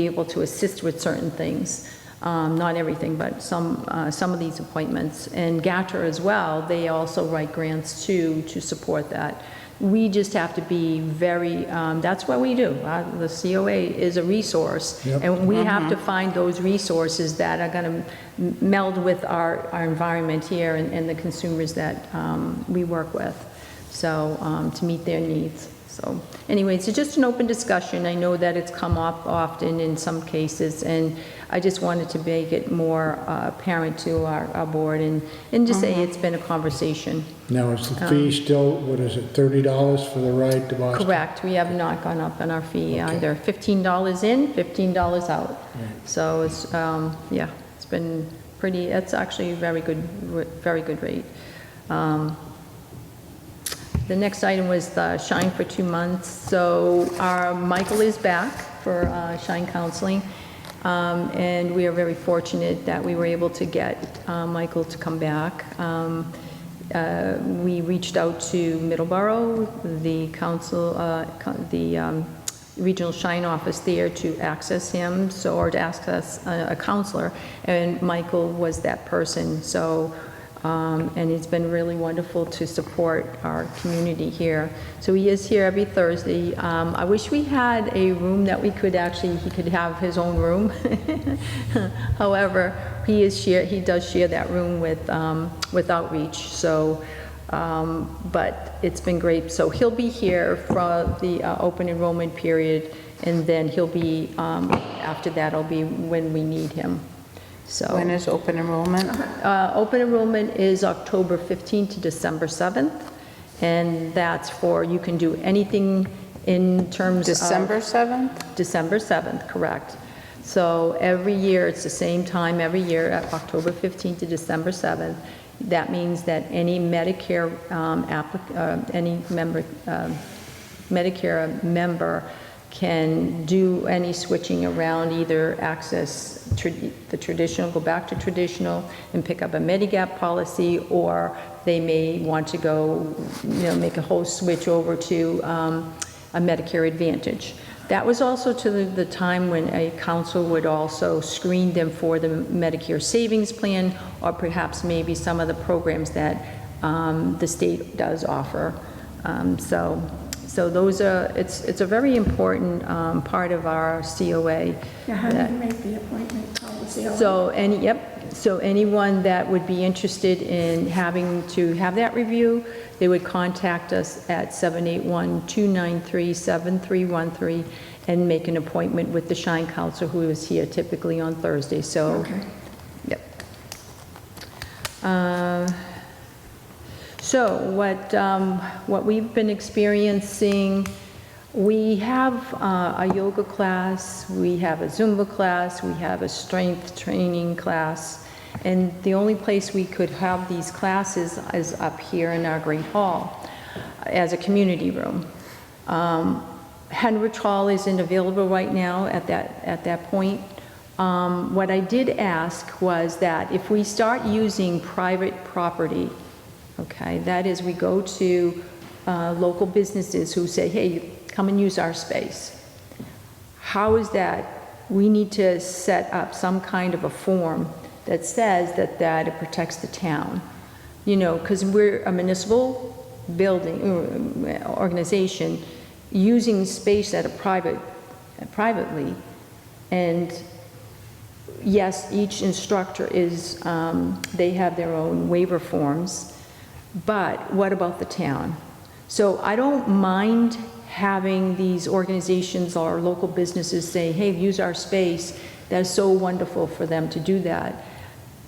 [SPEAKER 3] able to assist with certain things. Not everything, but some of these appointments. And GATRA as well, they also write grants too to support that. We just have to be very, that's what we do. The COA is a resource,
[SPEAKER 4] Yep.
[SPEAKER 3] and we have to find those resources that are going to meld with our environment here and the consumers that we work with, so, to meet their needs. So anyways, it's just an open discussion. I know that it's come up often in some cases, and I just wanted to make it more apparent to our board and just say it's been a conversation.
[SPEAKER 4] Now, is the fee still, what is it, $30 for the ride to Boston?
[SPEAKER 3] Correct, we have not gone up on our fee either. $15 in, $15 out. So it's, yeah, it's been pretty, it's actually a very good rate. The next item was the Shine for 2 months. So our Michael is back for Shine Counseling. And we are very fortunate that we were able to get Michael to come back. We reached out to Middleborough, the council, the regional Shine office there to access him, or to access a counselor, and Michael was that person. So, and it's been really wonderful to support our community here. So he is here every Thursday. I wish we had a room that he could have his own room. However, he does share that room with Outreach. So, but it's been great. So he'll be here for the open enrollment period, and then he'll be, after that, it'll be when we need him. So,
[SPEAKER 1] When is open enrollment?
[SPEAKER 3] open enrollment is October 15th to December 7th, and that's for, you can do anything in terms of...
[SPEAKER 1] December 7th?
[SPEAKER 3] December 7th, correct. So every year, it's the same time every year, at October 15th to December 7th. That means that any Medicare Medicare member can do any switching around, either access the traditional, go back to traditional and pick up a Medigap policy, or they may want to go, make a whole switch over to a Medicare Advantage. That was also to the time when a council would also screen them for the Medicare Savings Plan, or perhaps maybe some of the programs that the state does offer. So those are, it's a very important part of our COA.
[SPEAKER 2] Yeah, how do you make the appointment? Call the COA?
[SPEAKER 3] So anyone that would be interested in having to have that review, they would contact us at 781-293-7313 and make an appointment with the Shine Counselor, who is here typically on Thursday. So,
[SPEAKER 2] Okay.
[SPEAKER 3] yep. So what we've been experiencing, we have a yoga class, we have a Zumba class, we have a strength training class, and the only place we could have these classes is up here in our Great Hall as a community room. Henrich Hall isn't available right now at that point. What I did ask was that if we start using private property, okay, that is, we go to local businesses who say, hey, come and use our space. How is that? We need to set up some kind of a form that says that it protects the town. Because we're a municipal building, organization, using space at privately. And yes, each instructor is, they have their own waiver forms. But what about the town? So I don't mind having these organizations or local businesses say, hey, use our space. That's so wonderful for them to do that.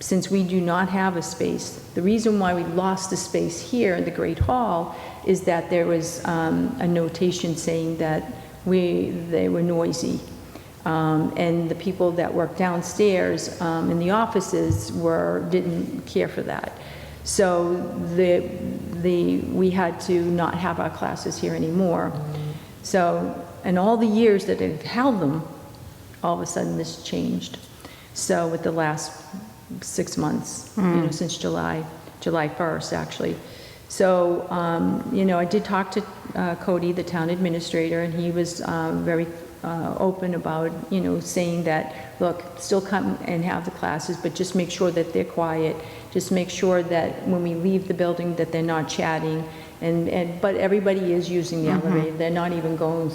[SPEAKER 3] Since we do not have a space, the reason why we lost the space here in the Great Hall is that there was a notation saying that they were noisy. And the people that work downstairs in the offices didn't care for that. So we had to not have our classes here anymore. So, in all the years that I've held them, all of a sudden this changed. So with the last 6 months, since July 1st, actually. So, I did talk to Cody, the town administrator, and he was very open about, saying that, look, still come and have the classes, but just make sure that they're quiet. Just make sure that when we leave the building that they're not chatting, but everybody is using the elevator. They're not even going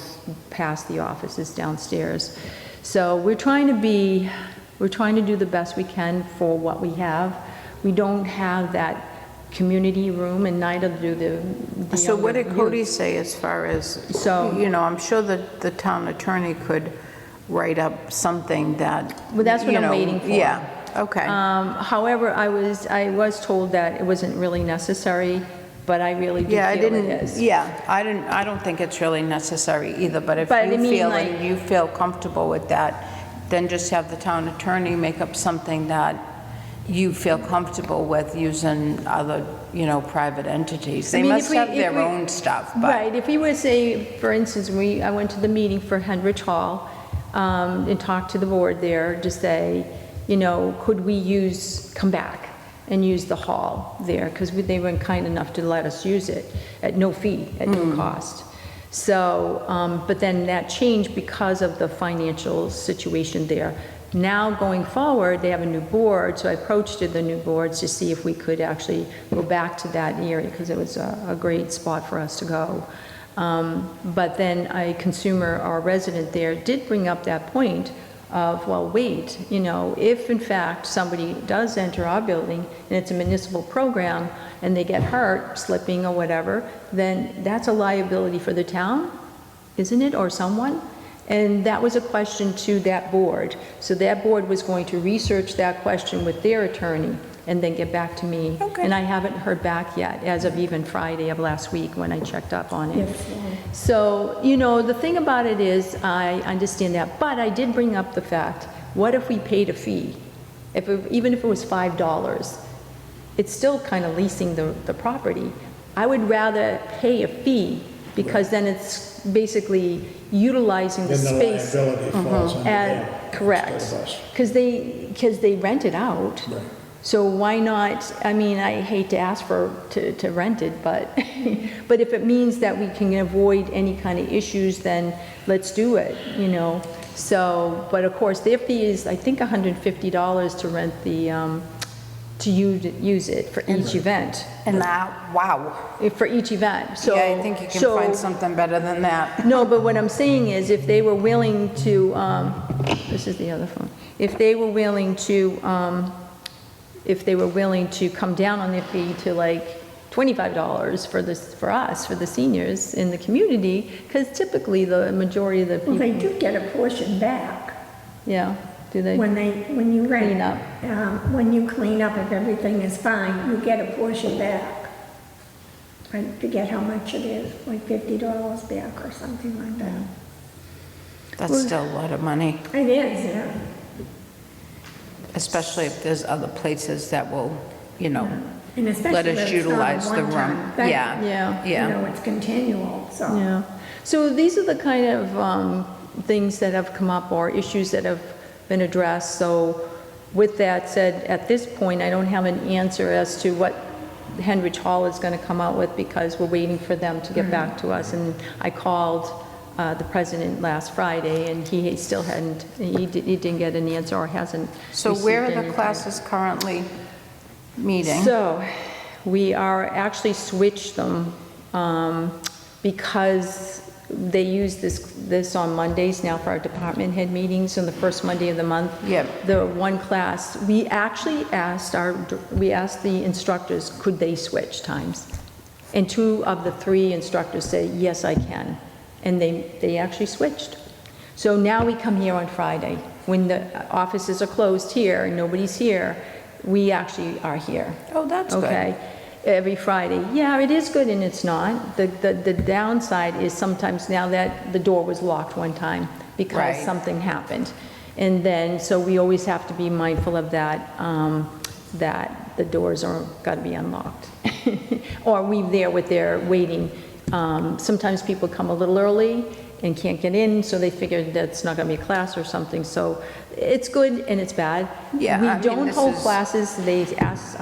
[SPEAKER 3] past the offices downstairs. So we're trying to do the best we can for what we have. We don't have that community room, and neither do the
[SPEAKER 1] So what did
[SPEAKER 3] younger
[SPEAKER 1] Cody
[SPEAKER 3] youth.
[SPEAKER 1] say as far as,
[SPEAKER 3] So-
[SPEAKER 1] you know, I'm sure that the town attorney could write up something that,
[SPEAKER 3] Well, that's what
[SPEAKER 1] you
[SPEAKER 3] I'm
[SPEAKER 1] know,
[SPEAKER 3] waiting for.
[SPEAKER 1] Yeah, okay.
[SPEAKER 3] However, I was told that it wasn't really necessary, but I really do
[SPEAKER 1] Yeah, I
[SPEAKER 3] feel it
[SPEAKER 1] didn't,
[SPEAKER 3] is.
[SPEAKER 1] yeah, I don't think it's really necessary either, but if
[SPEAKER 3] But I
[SPEAKER 1] you
[SPEAKER 3] mean,
[SPEAKER 1] feel,
[SPEAKER 3] like-
[SPEAKER 1] and you feel comfortable with that, then just have the town attorney make up something that you feel comfortable with using other, you know, private entities. They
[SPEAKER 3] mean,
[SPEAKER 1] must
[SPEAKER 3] if we-
[SPEAKER 1] have
[SPEAKER 3] if
[SPEAKER 1] their
[SPEAKER 3] we-
[SPEAKER 1] own stuff, but.
[SPEAKER 3] Right, if we were to say, for instance, I went to the meeting for Henrich Hall and talked to the board there to say, you know, could we come back and use the hall there? Because they were kind enough to let us use it at no fee, at no cost. So, but then that changed because of the financial situation there. Now, going forward, they have a new board, so I approached the new boards to see if we could actually go back to that area, because it was a great spot for us to go. But then a consumer or resident there did bring up that point of, well, wait, you know, if in fact somebody does enter our building and it's a municipal program and they get hurt, slipping or whatever, then that's a liability for the town, isn't it, or someone? And that was a question to that board. So that board was going to research that question with their attorney and then get back to me.
[SPEAKER 1] Okay.
[SPEAKER 3] And I haven't heard back yet, as of even Friday of last week when I checked up on it.
[SPEAKER 2] Yes, well,
[SPEAKER 3] So, you know, the thing about it is, I understand that, but I did bring up the fact, what if we paid a fee? Even if it was $5, it's still kind of leasing the property. I would rather pay a fee, because then it's basically utilizing the
[SPEAKER 4] Then the
[SPEAKER 3] space.
[SPEAKER 4] liability falls under them.
[SPEAKER 3] Correct.
[SPEAKER 4] instead of us.
[SPEAKER 3] Because they rent it out.
[SPEAKER 4] Right.
[SPEAKER 3] So why not, I mean, I hate to ask to rent it, but, but if it means that we can avoid any kind of issues, then let's do it, you know? So, but of course, their fee is, I think, $150 to rent to use it for each event.
[SPEAKER 1] And that, wow.
[SPEAKER 3] For each event, so.
[SPEAKER 1] Yeah, I think you can
[SPEAKER 3] so-
[SPEAKER 1] find something better than that.
[SPEAKER 3] No, but what I'm saying is, if they were willing to, this is the other phone. If they were willing to come down on their fee to like $25 for us, for the seniors in the community, because typically the majority of the
[SPEAKER 2] well, they
[SPEAKER 3] people,
[SPEAKER 2] do get a portion back
[SPEAKER 3] yeah, do they?
[SPEAKER 2] when you rent.
[SPEAKER 3] Clean up.
[SPEAKER 2] When you clean up, if everything is fine, you get a portion back. I forget how much it is, like $50 back or something like that.
[SPEAKER 1] That's still a lot of money,
[SPEAKER 2] It is, yeah.
[SPEAKER 1] especially if there's other places that will, you know,
[SPEAKER 2] And especially
[SPEAKER 1] let
[SPEAKER 2] if
[SPEAKER 1] us
[SPEAKER 2] it's not a
[SPEAKER 1] utilize the
[SPEAKER 2] one-time
[SPEAKER 1] room.
[SPEAKER 2] thing.
[SPEAKER 1] Yeah,
[SPEAKER 3] Yeah.
[SPEAKER 2] You
[SPEAKER 1] yeah.
[SPEAKER 2] know, it's continual, so.
[SPEAKER 3] Yeah, so these are the kind of things that have come up, or issues that have been addressed. So with that said, at this point, I don't have an answer as to what Henrich Hall is going to come out with, because we're waiting for them to get back to us. And I called the president last Friday, and he still hadn't, he didn't get an answer, or hasn't
[SPEAKER 1] So where are
[SPEAKER 3] received
[SPEAKER 1] the
[SPEAKER 3] anything.
[SPEAKER 1] classes currently meeting?
[SPEAKER 3] So, we are actually switched them, because they use this on Mondays now for our department head meetings, on the first Monday of the month.
[SPEAKER 1] Yep.
[SPEAKER 3] The one class, we actually asked the instructors, could they switch times? And 2 of the 3 instructors said, yes, I can. And they actually switched. So now we come here on Friday. When the offices are closed here and nobody's here, we actually are here.
[SPEAKER 1] Oh, that's good.
[SPEAKER 3] Okay, every Friday. Yeah, it is good and it's not. The downside is sometimes now that the door was locked one time because
[SPEAKER 1] Right.
[SPEAKER 3] something happened. And then, so we always have to be mindful of that, that the doors are, gotta be unlocked. Or we there with their waiting. Sometimes people come a little early and can't get in, so they figured that's not gonna be a class or something. So it's good and it's bad.
[SPEAKER 1] Yeah, I
[SPEAKER 3] We
[SPEAKER 1] mean,
[SPEAKER 3] don't
[SPEAKER 1] this
[SPEAKER 3] hold
[SPEAKER 1] is-
[SPEAKER 3] classes. They asked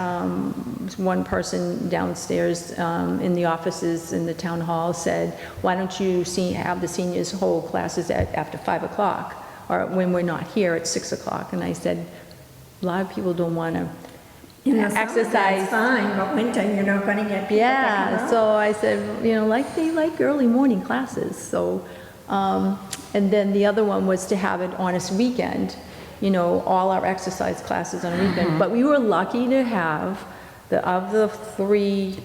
[SPEAKER 3] one person downstairs in the offices in the town hall said, why don't you have the seniors hold classes after 5 o'clock, or when we're not here at 6 o'clock? And I said, a lot of people don't want to
[SPEAKER 2] In the summer,
[SPEAKER 3] exercise.
[SPEAKER 2] that's fine, but winter, you're not gonna get people to come
[SPEAKER 3] Yeah,
[SPEAKER 2] out.
[SPEAKER 3] so I said, they like early morning classes, so, and then the other one was to have it on a weekend, all our exercise classes on a weekend. But we were lucky to have, of the 3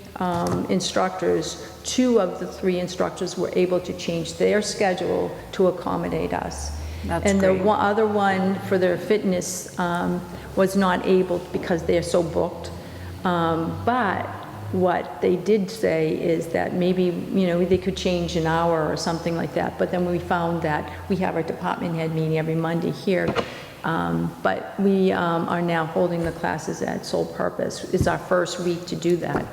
[SPEAKER 3] instructors, 2 of the 3 instructors were able to change their schedule to accommodate us.
[SPEAKER 1] That's
[SPEAKER 3] And
[SPEAKER 1] great.
[SPEAKER 3] the other one for their fitness was not able because they're so booked. But what they did say is that maybe, they could change an hour or something like that. But then we found that we have our department head meeting every Monday here. But we are now holding the classes at Sole Purpose. It's our first week to do that.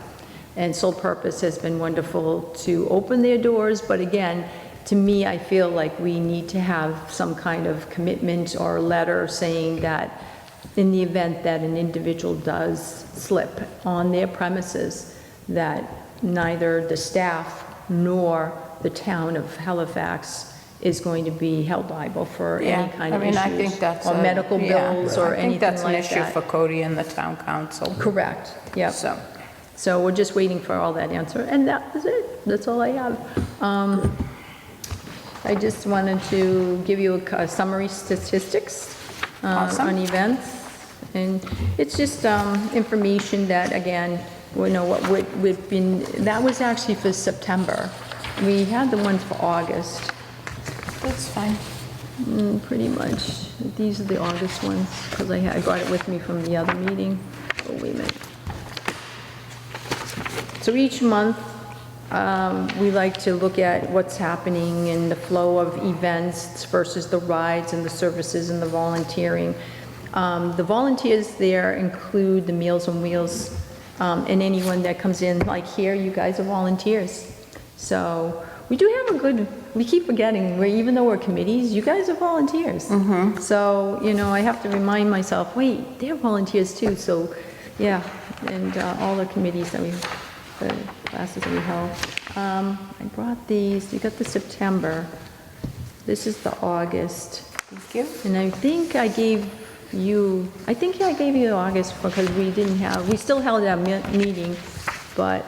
[SPEAKER 3] And Sole Purpose has been wonderful to open their doors. But again, to me, I feel like we need to have some kind of commitment or letter saying that in the event that an individual does slip on their premises, that neither the staff nor the town of Halifax is going to be held liable for
[SPEAKER 1] Yeah,
[SPEAKER 3] any kind
[SPEAKER 1] I
[SPEAKER 3] of
[SPEAKER 1] mean,
[SPEAKER 3] issues.
[SPEAKER 1] I think that's
[SPEAKER 3] or medical bills or
[SPEAKER 1] I think
[SPEAKER 3] anything
[SPEAKER 1] that's an
[SPEAKER 3] like
[SPEAKER 1] issue
[SPEAKER 3] that.
[SPEAKER 1] for Cody and the town council.
[SPEAKER 3] Correct, yep. So we're just waiting for all that answer, and that is it. That's all I have. I just wanted to give you a summary statistics
[SPEAKER 1] Awesome.
[SPEAKER 3] on events. And it's just information that, again, we know what we've been, that was actually for September. We had the ones for August,
[SPEAKER 1] That's fine.
[SPEAKER 3] pretty much. These are the August ones, because I got it with me from the other meeting. Oh, wait a minute. So each month, we like to look at what's happening in the flow of events versus the rides and the services and the volunteering. The volunteers there include the Meals on Wheels, and anyone that comes in, like here, you guys are volunteers. So we do have a good, we keep forgetting, even though we're committees, you guys are volunteers. So, I have to remind myself, wait, they're volunteers too. So, yeah, and all the committees that the classes that we held. I brought these, you got the September. This is the August.
[SPEAKER 1] Thank you.
[SPEAKER 3] And I think I gave you, I gave you August because we still held that meeting, but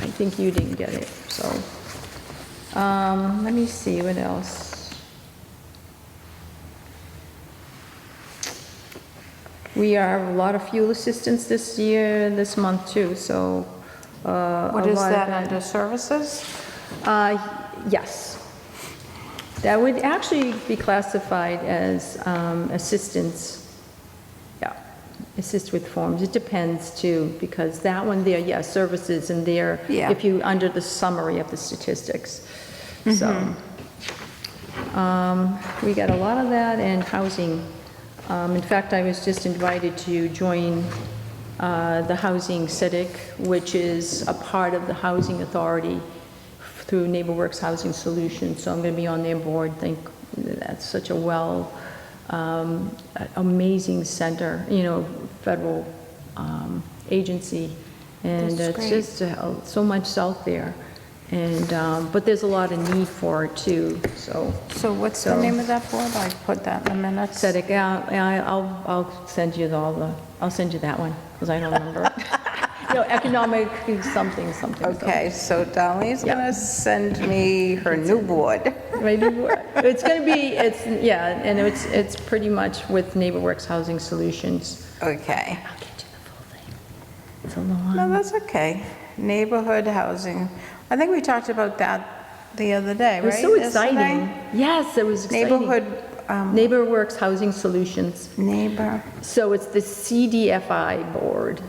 [SPEAKER 3] I think you didn't get it, so. Let me see, what else? We are a lot of fuel assistance this month too, so.
[SPEAKER 1] What is that under services?
[SPEAKER 3] Yes. That would actually be classified as assistance. Yeah, assist with forms. It depends too, because that one there, yes, services, and there,
[SPEAKER 1] Yeah.
[SPEAKER 3] if you, under the summary of the statistics. So, we got a lot of that, and housing. In fact, I was just invited to join the Housing CITIC, which is a part of the Housing Authority through NeighborWorks Housing Solutions, so I'm going to be on their board. I think that's such a amazing center, federal agency, and
[SPEAKER 1] That's
[SPEAKER 3] it's
[SPEAKER 1] great.
[SPEAKER 3] just so much out there, and but there's a lot of need for it too. So
[SPEAKER 1] What's the name of that board? I put that in the minutes.
[SPEAKER 3] CITIC, I'll send you I'll send you that one because I don't remember it. Economic something.
[SPEAKER 1] Okay, so Darlene's
[SPEAKER 3] Yeah.
[SPEAKER 1] gonna send me her new board.
[SPEAKER 3] Maybe it's going to be, and it's pretty much with NeighborWorks Housing Solutions.
[SPEAKER 1] Okay.
[SPEAKER 3] I'll get you the full thing. It's a long.
[SPEAKER 1] No, that's okay. Neighborhood housing. I think we talked about that the other day,
[SPEAKER 3] It
[SPEAKER 1] right?
[SPEAKER 3] was so exciting.
[SPEAKER 1] Yesterday?
[SPEAKER 3] Yes, it was exciting.
[SPEAKER 1] Neighborhood,
[SPEAKER 3] NeighborWorks Housing Solutions.
[SPEAKER 1] neighbor,
[SPEAKER 3] So it's the CDFI board.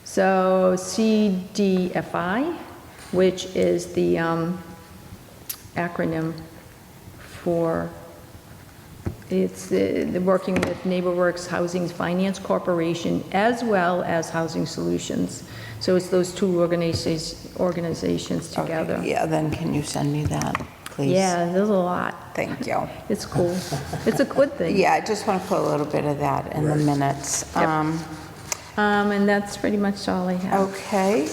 [SPEAKER 3] So CDFI, which is the acronym for, it's the working with NeighborWorks Housing Finance Corporation as well as Housing Solutions. So it's those two organizations together.
[SPEAKER 1] okay, yeah, then can you send me that, please?
[SPEAKER 3] Yeah, there's a lot.
[SPEAKER 1] Thank you.
[SPEAKER 3] It's cool. It's a good thing.
[SPEAKER 1] Yeah, I just want to put a little bit of that in the minutes.
[SPEAKER 3] And that's pretty much all I have.
[SPEAKER 1] Okay,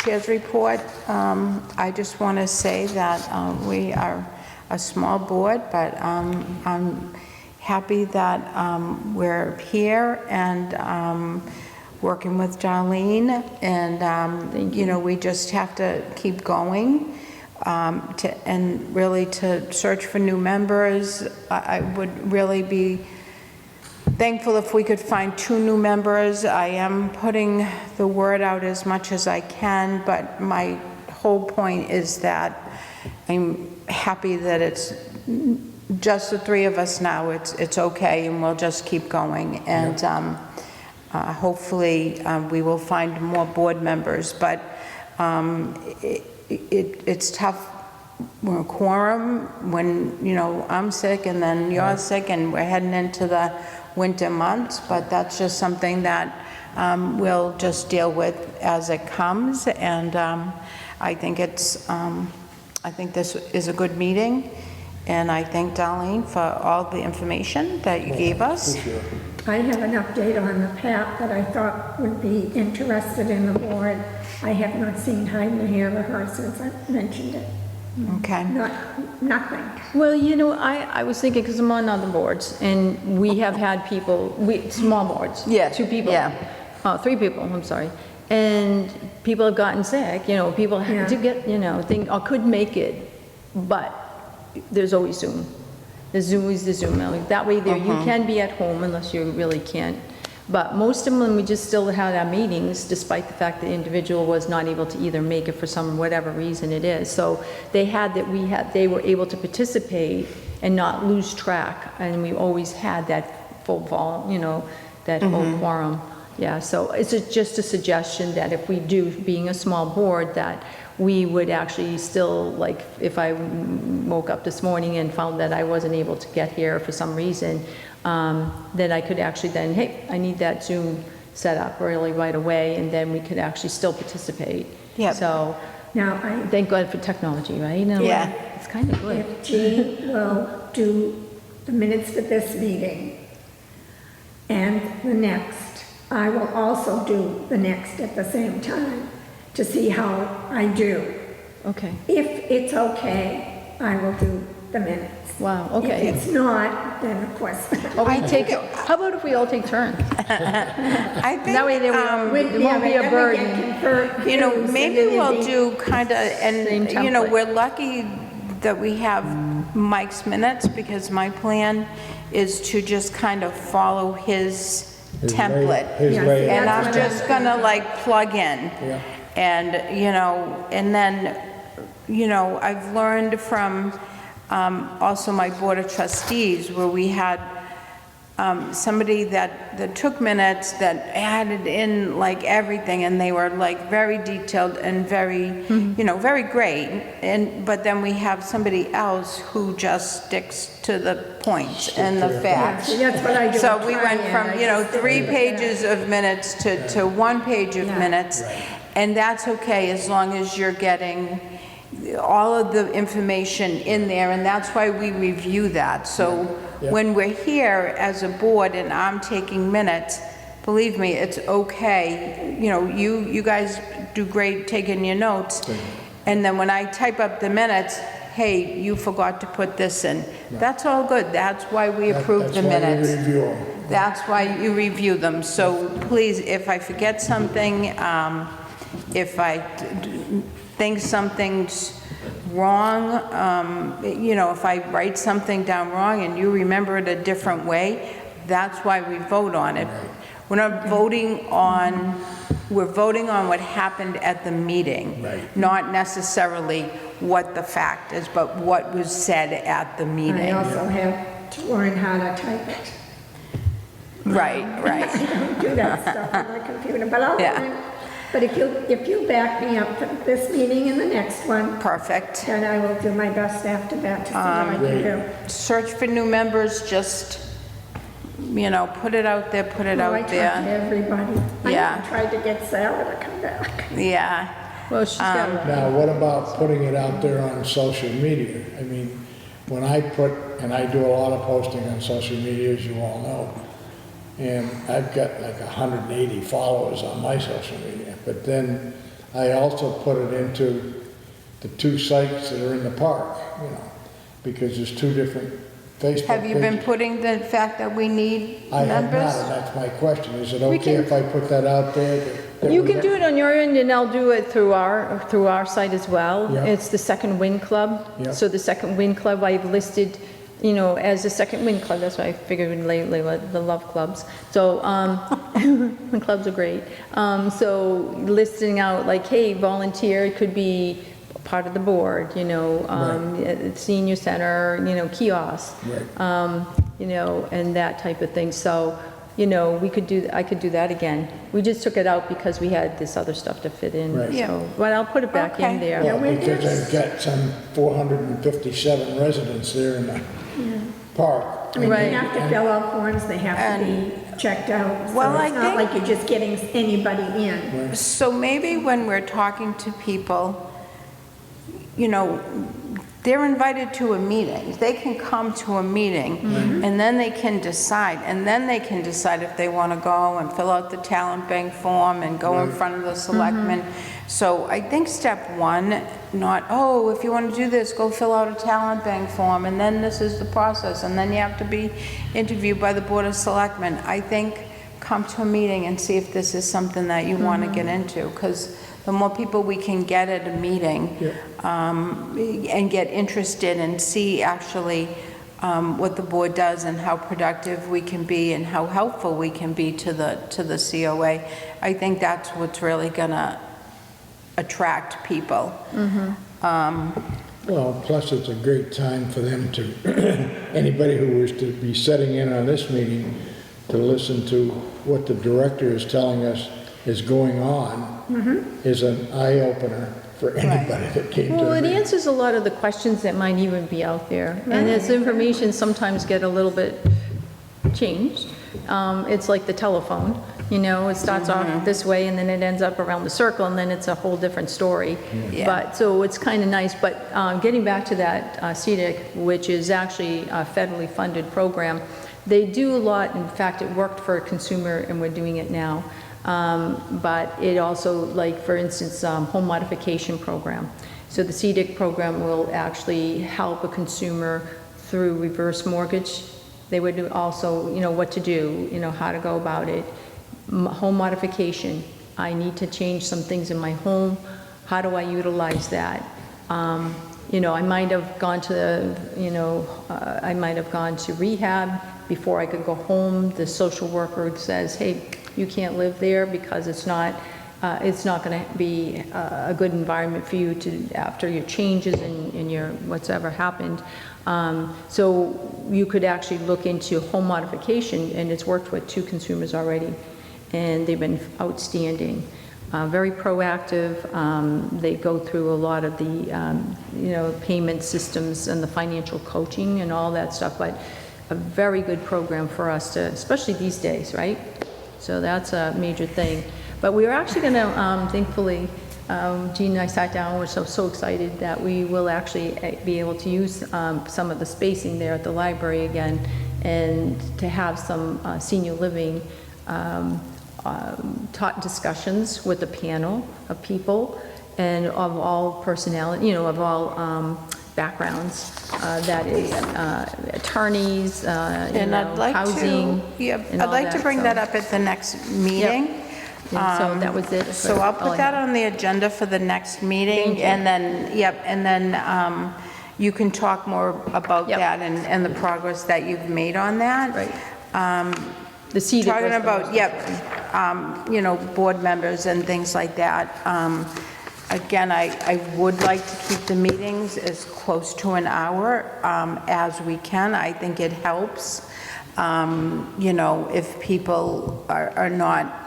[SPEAKER 1] Chair's report, I just want to say that we are a small board, but I'm happy that we're here and working with Darlene, and, you know, we just have to keep going and really to search for new members. I would really be thankful if we could find 2 new members. I am putting the word out as much as I can, but my whole point is that I'm happy that it's just the 3 of us now. It's okay, and we'll just keep going. And hopefully we will find more board members. But it's tough. We're a quorum when, you know, I'm sick and then you're sick, and we're heading into the winter months. But that's just something that we'll just deal with as it comes. And I think I think this is a good meeting, and I thank Darlene for all the information that you gave us.
[SPEAKER 4] For sure.
[SPEAKER 2] I have an update on the PAP that I thought would be interested in the board. I have not seen hide nor hair of her since I mentioned it.
[SPEAKER 1] Okay.
[SPEAKER 2] Nothing.
[SPEAKER 3] Well, you know, I was thinking, because I'm on other boards, and we have had people, small boards.
[SPEAKER 1] Yeah,
[SPEAKER 3] 2 people.
[SPEAKER 1] yeah.
[SPEAKER 3] 3 people, I'm sorry. And people have gotten sick, you know, people
[SPEAKER 2] Yeah.
[SPEAKER 3] do get, you know, or couldn't make it, but there's always Zoom. There's always the Zoom. Like, that way there, you can be at home unless you really can't. But most of them, we just still had our meetings, despite the fact that the individual was not able to either make it for some, whatever reason it is. So they they were able to participate and not lose track. And we always had that full you know, that whole quorum. Yeah, so it's just a suggestion that if we do, being a small board, that we would actually still, like, if I woke up this morning and found that I wasn't able to get here for some reason, then I could actually then, hey, I need that Zoom set up really right away, and then we could actually still participate.
[SPEAKER 1] Yep.
[SPEAKER 3] So,
[SPEAKER 2] Now,
[SPEAKER 3] thank God for technology, right? You know,
[SPEAKER 1] Yeah.
[SPEAKER 3] It's kind of good.
[SPEAKER 2] if Jean will do the minutes for this meeting and the next, I will also do the next at the same time to see how I do.
[SPEAKER 3] Okay.
[SPEAKER 2] If it's okay, I will do the minutes.
[SPEAKER 3] Wow, okay.
[SPEAKER 2] If it's not, then of course.
[SPEAKER 3] Or we
[SPEAKER 1] I
[SPEAKER 3] take,
[SPEAKER 1] think
[SPEAKER 3] how about if we all take turns?
[SPEAKER 1] I think,
[SPEAKER 3] That way there won't be a burden.
[SPEAKER 1] you know, maybe we'll do kind of,
[SPEAKER 3] Same
[SPEAKER 1] and, you know,
[SPEAKER 3] template.
[SPEAKER 1] we're lucky that we have Mike's minutes, because my plan is to just kind of follow his template.
[SPEAKER 4] His
[SPEAKER 2] Yes.
[SPEAKER 4] layout.
[SPEAKER 1] And I'm
[SPEAKER 2] That's what
[SPEAKER 1] just gonna like plug in.
[SPEAKER 4] Yeah.
[SPEAKER 1] And, you know, and then, you know, I've learned from also my Board of Trustees, where we had somebody that took minutes, that added in like everything, and they were like very detailed and very, you know, very great. But then we have somebody else who just sticks to the points and the facts.
[SPEAKER 2] So that's what I do.
[SPEAKER 1] So we went
[SPEAKER 2] Try
[SPEAKER 1] from,
[SPEAKER 2] and
[SPEAKER 1] you know,
[SPEAKER 2] I just
[SPEAKER 1] 3
[SPEAKER 2] do that.
[SPEAKER 1] pages of minutes to 1 page of
[SPEAKER 2] Yeah.
[SPEAKER 1] minutes. And that's okay, as long as you're getting all of the information in there, and that's why we review that. So when we're here as a board and I'm taking minutes, believe me, it's okay. You know, you guys do great taking your notes. And then when I type up the minutes, hey, you forgot to put this in. That's all good. That's why we approve the minutes.
[SPEAKER 4] That's why we review them.
[SPEAKER 1] That's why you review them. So please, if I forget something, if I think something's wrong, you know, if I write something down wrong and you remember it a different way, that's why we vote on it. We're not voting on, we're voting on what happened at the meeting.
[SPEAKER 4] Right.
[SPEAKER 1] Not necessarily what the fact is, but what was said at the
[SPEAKER 2] I
[SPEAKER 1] meeting.
[SPEAKER 2] also have to learn how to type it.
[SPEAKER 1] Right, right.
[SPEAKER 2] I don't do that stuff on my computer, but I'll
[SPEAKER 1] Yeah.
[SPEAKER 2] learn. But if you back me up for this meeting and the next one,
[SPEAKER 1] Perfect.
[SPEAKER 2] then I will do my best after that to see what I can do.
[SPEAKER 1] Search for new members, just, you know, put it out there, put it
[SPEAKER 2] Well, I
[SPEAKER 1] out
[SPEAKER 2] talked to
[SPEAKER 1] there.
[SPEAKER 2] everybody.
[SPEAKER 1] Yeah.
[SPEAKER 2] I even tried to get Sarah to come back.
[SPEAKER 1] Yeah.
[SPEAKER 3] Well, she's got,
[SPEAKER 4] Now, what about putting it out there on social media? I mean, when I put, and I do a lot of posting on social media, as you all know, and I've got like 180 followers on my social media, but then I also put it into the 2 sites that are in the park, you know, because there's 2 different Facebook
[SPEAKER 1] Have you been
[SPEAKER 4] page?
[SPEAKER 1] putting the fact that we need
[SPEAKER 4] I have not,
[SPEAKER 1] members?
[SPEAKER 4] and that's my question. Is it
[SPEAKER 3] We
[SPEAKER 4] okay
[SPEAKER 3] can-
[SPEAKER 4] if I put that out there? that
[SPEAKER 3] You
[SPEAKER 4] we
[SPEAKER 3] can
[SPEAKER 4] have-
[SPEAKER 3] do it on your end, and I'll do it through our site as well.
[SPEAKER 4] Yeah.
[SPEAKER 3] It's the Second Wind Club.
[SPEAKER 4] Yeah.
[SPEAKER 3] So the Second Wind Club, I've listed, as the Second Wind Club, that's why I figured we'd label it the Love Clubs. So, the clubs are great. So listing out like, hey, volunteer, it could be part of the board, at senior center, kiosk.
[SPEAKER 4] Right.
[SPEAKER 3] And that type of thing. So, I could do that again. We just took it out because we had this other stuff to fit in.
[SPEAKER 4] Right.
[SPEAKER 1] Yeah.
[SPEAKER 3] So, but I'll put it back in
[SPEAKER 1] Okay.
[SPEAKER 3] there.
[SPEAKER 4] Well,
[SPEAKER 2] we
[SPEAKER 4] because
[SPEAKER 2] do.
[SPEAKER 4] I've got some 457 residents there in the park.
[SPEAKER 2] I mean, they
[SPEAKER 3] Right.
[SPEAKER 2] have to fill out forms, they have to be checked out. So
[SPEAKER 1] Well, I
[SPEAKER 2] it's not
[SPEAKER 1] think-
[SPEAKER 2] like you're just getting anybody in.
[SPEAKER 1] So maybe when we're talking to people, they're invited to a meeting. They can come to a meeting, and then they can decide. And then they can decide if they want to go and fill out the talent bank form and go in front of the selectmen. So I think step one, not, oh, if you want to do this, go fill out a talent bank form, and then this is the process, and then you have to be interviewed by the Board of Selectmen. I think come to a meeting and see if this is something that you want to get into, because the more people we can get at a meeting and get interested and see actually what the board does and how productive we can be and how helpful we can be to the COA, I think that's what's really gonna attract people.
[SPEAKER 4] Well, plus it's a great time for them to, anybody who was to be sitting in on this meeting, to listen to what the director is telling us is going on, is an eye-opener for anybody that came to
[SPEAKER 3] Well,
[SPEAKER 4] the
[SPEAKER 3] it
[SPEAKER 4] meeting.
[SPEAKER 3] answers a lot of the questions that might even be out there. And its information sometimes get a little bit changed. It's like the telephone, it starts off this way and then it ends up around the circle and then it's a whole different story.
[SPEAKER 1] Yeah.
[SPEAKER 3] But, so it's kind of nice, but getting back to that CDIC, which is actually a federally funded program, they do a lot. In fact, it worked for a consumer and we're doing it now. But it also, like, for instance, home modification program. So the CDIC program will actually help a consumer through reverse mortgage. They would also, what to do, how to go about it. Home modification, I need to change some things in my home. How do I utilize that? I might have gone to, I might have gone to rehab before I could go home. The social worker says, hey, you can't live there because it's not going to be a good environment for you to, after your changes and your whatever happened. So you could actually look into home modification, and it's worked with 2 consumers already, and they've been outstanding. Very proactive. They go through a lot of the, payment systems and the financial coaching and all that stuff, but a very good program for us to, especially these days, right? So that's a major thing. But we are actually going to, thankfully, Jean and I sat down, we're so excited that we will actually be able to use some of the spacing there at the library again, and to have some senior living taught discussions with a panel of people and of all personality, of all backgrounds, that is attorneys,
[SPEAKER 1] And I'd like
[SPEAKER 3] housing.
[SPEAKER 1] to,
[SPEAKER 3] and
[SPEAKER 1] I'd
[SPEAKER 3] all
[SPEAKER 1] like to bring
[SPEAKER 3] so-
[SPEAKER 1] that up at the next meeting.
[SPEAKER 3] And so that was it.
[SPEAKER 1] So
[SPEAKER 3] for
[SPEAKER 1] I'll
[SPEAKER 3] all I
[SPEAKER 1] put that
[SPEAKER 3] had.
[SPEAKER 1] on the agenda for the next meeting.
[SPEAKER 3] Thank you.
[SPEAKER 1] And then, you can talk more about
[SPEAKER 3] Yep.
[SPEAKER 1] that and the progress that you've made on that.
[SPEAKER 3] Right. The CDIC was
[SPEAKER 1] Talking
[SPEAKER 3] the
[SPEAKER 1] about,
[SPEAKER 3] most-
[SPEAKER 1] board members and things like that. Again, I would like to keep the meetings as close to an hour as we can. I think it helps, if people are not,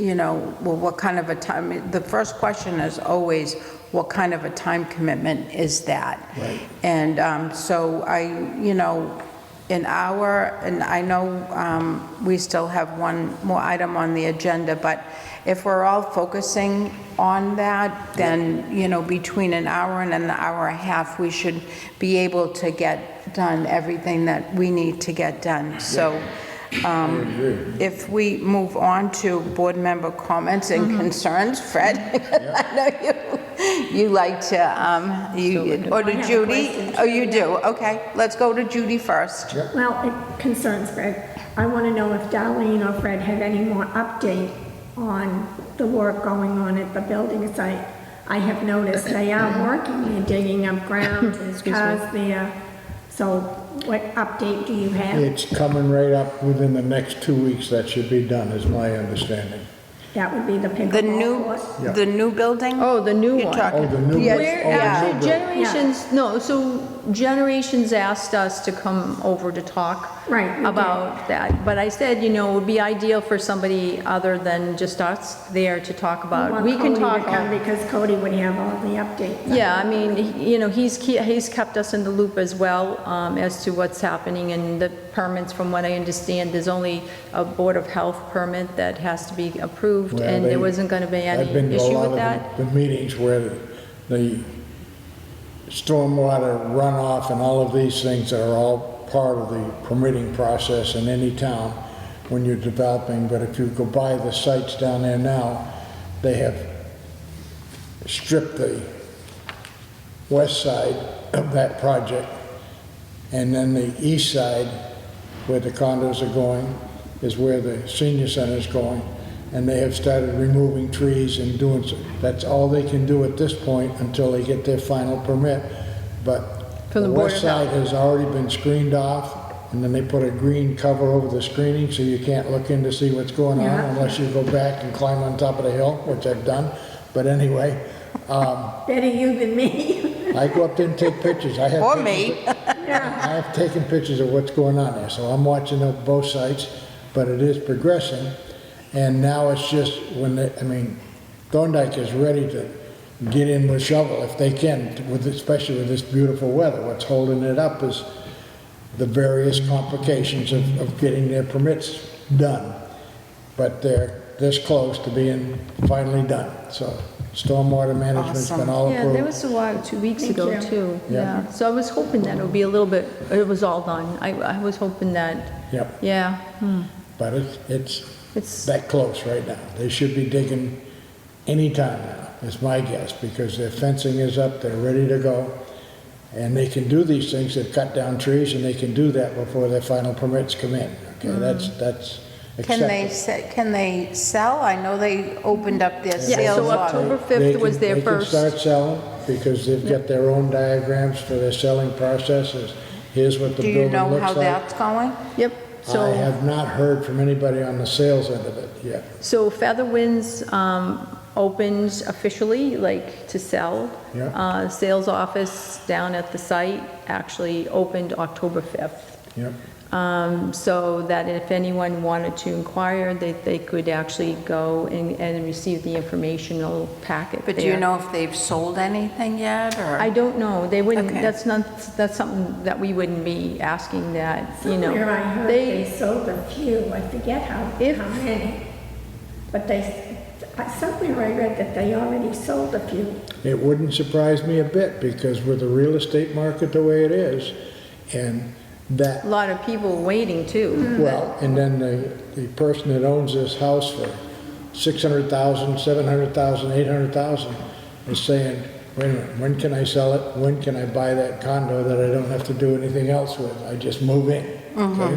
[SPEAKER 1] well, what kind of a time, the first question is always, what kind of a time commitment is that?
[SPEAKER 4] Right.
[SPEAKER 1] And so an hour, and I know we still have one more item on the agenda, but if we're all focusing on that, then, between an hour and an hour and a half, we should be able to get done everything that we need to get done. So if we move on to board member comments and concerns, Fred, I know you like to, or to
[SPEAKER 2] I have a
[SPEAKER 1] Judy?
[SPEAKER 2] question,
[SPEAKER 1] Oh, you
[SPEAKER 2] too,
[SPEAKER 1] do? Okay, let's go to Judy first.
[SPEAKER 2] Well, it concerns Fred. I want to know if Darlene or Fred have any more update on the work going on at the building site. I have noticed they are working, they're digging up ground, there's cars there. So what update do you have?
[SPEAKER 4] It's coming right up within the next 2 weeks, that should be done, is my understanding.
[SPEAKER 2] That would be the
[SPEAKER 1] The
[SPEAKER 2] pickleball court?
[SPEAKER 4] Yeah.
[SPEAKER 1] the new building?
[SPEAKER 3] Oh, the new
[SPEAKER 1] You're
[SPEAKER 3] one.
[SPEAKER 1] talking-
[SPEAKER 4] Oh, the new
[SPEAKER 1] Yes,
[SPEAKER 4] one.
[SPEAKER 3] Where,
[SPEAKER 4] Oh, the
[SPEAKER 3] actually,
[SPEAKER 4] new building.
[SPEAKER 3] Generations, no, so Generations asked us to come over to talk
[SPEAKER 2] Right, we did.
[SPEAKER 3] about that. But I said, it would be ideal for somebody other than just us there to talk about. We can talk.
[SPEAKER 2] Because Cody would have all the updates.
[SPEAKER 3] Yeah, I mean, he's kept us in the loop as well, as to what's happening and the permits. From what I understand, there's only a Board of Health permit that has to be approved,
[SPEAKER 4] Well,
[SPEAKER 3] and there wasn't gonna be any
[SPEAKER 4] I've been to a
[SPEAKER 3] issue
[SPEAKER 4] lot
[SPEAKER 3] with
[SPEAKER 4] of
[SPEAKER 3] that.
[SPEAKER 4] the meetings where the stormwater runoff and all of these things are all part of the permitting process in any town when you're developing. But if you go by the sites down there now, they have stripped the west side of that project, and then the east side, where the condos are going, is where the senior center is going, and they have started removing trees and doing, that's all they can do at this point until they get their final permit. But
[SPEAKER 3] From the
[SPEAKER 4] the
[SPEAKER 3] Board
[SPEAKER 4] west
[SPEAKER 3] of
[SPEAKER 4] side
[SPEAKER 3] Health.
[SPEAKER 4] has already been screened off, and then they put a green cover over the screening, so you can't look in to see what's going on
[SPEAKER 2] Yeah.
[SPEAKER 4] unless you go back and climb on top of the hill, which I've done. But anyway,
[SPEAKER 2] Better you than me.
[SPEAKER 4] I go up there and take pictures. I have
[SPEAKER 1] Or
[SPEAKER 4] pictures
[SPEAKER 1] me.
[SPEAKER 2] Yeah,
[SPEAKER 4] I have taken pictures of what's going on there, so I'm watching both sites, but it is progressing. And now it's just Thorndike is ready to get in with shovel if they can, especially with this beautiful weather. What's holding it up is the various complications of getting their permits done. But they're this close to being finally done. So stormwater management's been all
[SPEAKER 3] Yeah,
[SPEAKER 4] approved.
[SPEAKER 3] there was a while, 2 weeks
[SPEAKER 2] Thank
[SPEAKER 3] ago,
[SPEAKER 2] you.
[SPEAKER 3] too.
[SPEAKER 4] Yeah.
[SPEAKER 3] Yeah, so I was hoping that it would be a little bit, it was all done. I was hoping that,
[SPEAKER 4] Yep,
[SPEAKER 3] yeah,
[SPEAKER 4] but it's
[SPEAKER 3] it's,
[SPEAKER 4] that close right now. They should be digging any time now, is my guess, because their fencing is up, they're ready to go. And they can do these things, they've cut down trees, and they can do that before their final permits come in. Okay, that's acceptable.
[SPEAKER 1] Can they sell? I know they opened up their
[SPEAKER 3] Yeah,
[SPEAKER 1] sales
[SPEAKER 3] so
[SPEAKER 1] office.
[SPEAKER 3] October
[SPEAKER 4] They
[SPEAKER 3] 5th was
[SPEAKER 4] can-
[SPEAKER 3] their
[SPEAKER 4] They
[SPEAKER 3] first.
[SPEAKER 4] can start selling, because they've got their own diagrams for their selling processes. Here's what the
[SPEAKER 1] Do you
[SPEAKER 4] building
[SPEAKER 1] know
[SPEAKER 4] looks
[SPEAKER 1] how
[SPEAKER 4] like.
[SPEAKER 1] that's going?
[SPEAKER 3] Yep,
[SPEAKER 4] I
[SPEAKER 3] so,
[SPEAKER 4] have not heard from anybody on the sales end of it yet.
[SPEAKER 3] so Feather Winds opened officially, like, to sell.
[SPEAKER 4] Yeah.
[SPEAKER 3] Sales office down at the site actually opened October 5th.
[SPEAKER 4] Yep.
[SPEAKER 3] So that if anyone wanted to inquire, they could actually go and receive the informational packet
[SPEAKER 1] But do you
[SPEAKER 3] there.
[SPEAKER 1] know if they've sold anything yet, or?
[SPEAKER 3] I don't know, they wouldn't,
[SPEAKER 1] Okay.
[SPEAKER 3] that's something that we wouldn't be asking that,
[SPEAKER 2] somewhere I heard they
[SPEAKER 3] They,
[SPEAKER 2] sold a few, I forget how
[SPEAKER 3] If-
[SPEAKER 2] many. But somewhere I read that they already sold a few.
[SPEAKER 4] It wouldn't surprise me a bit, because with the real estate market the way it is, and that
[SPEAKER 3] a lot of people waiting too.
[SPEAKER 4] well, and then the person that owns this house for 600,000, 700,000, 800,000 is saying, wait a minute, when can I sell it? When can I buy that condo that I don't have to do anything else with? I just move in, okay?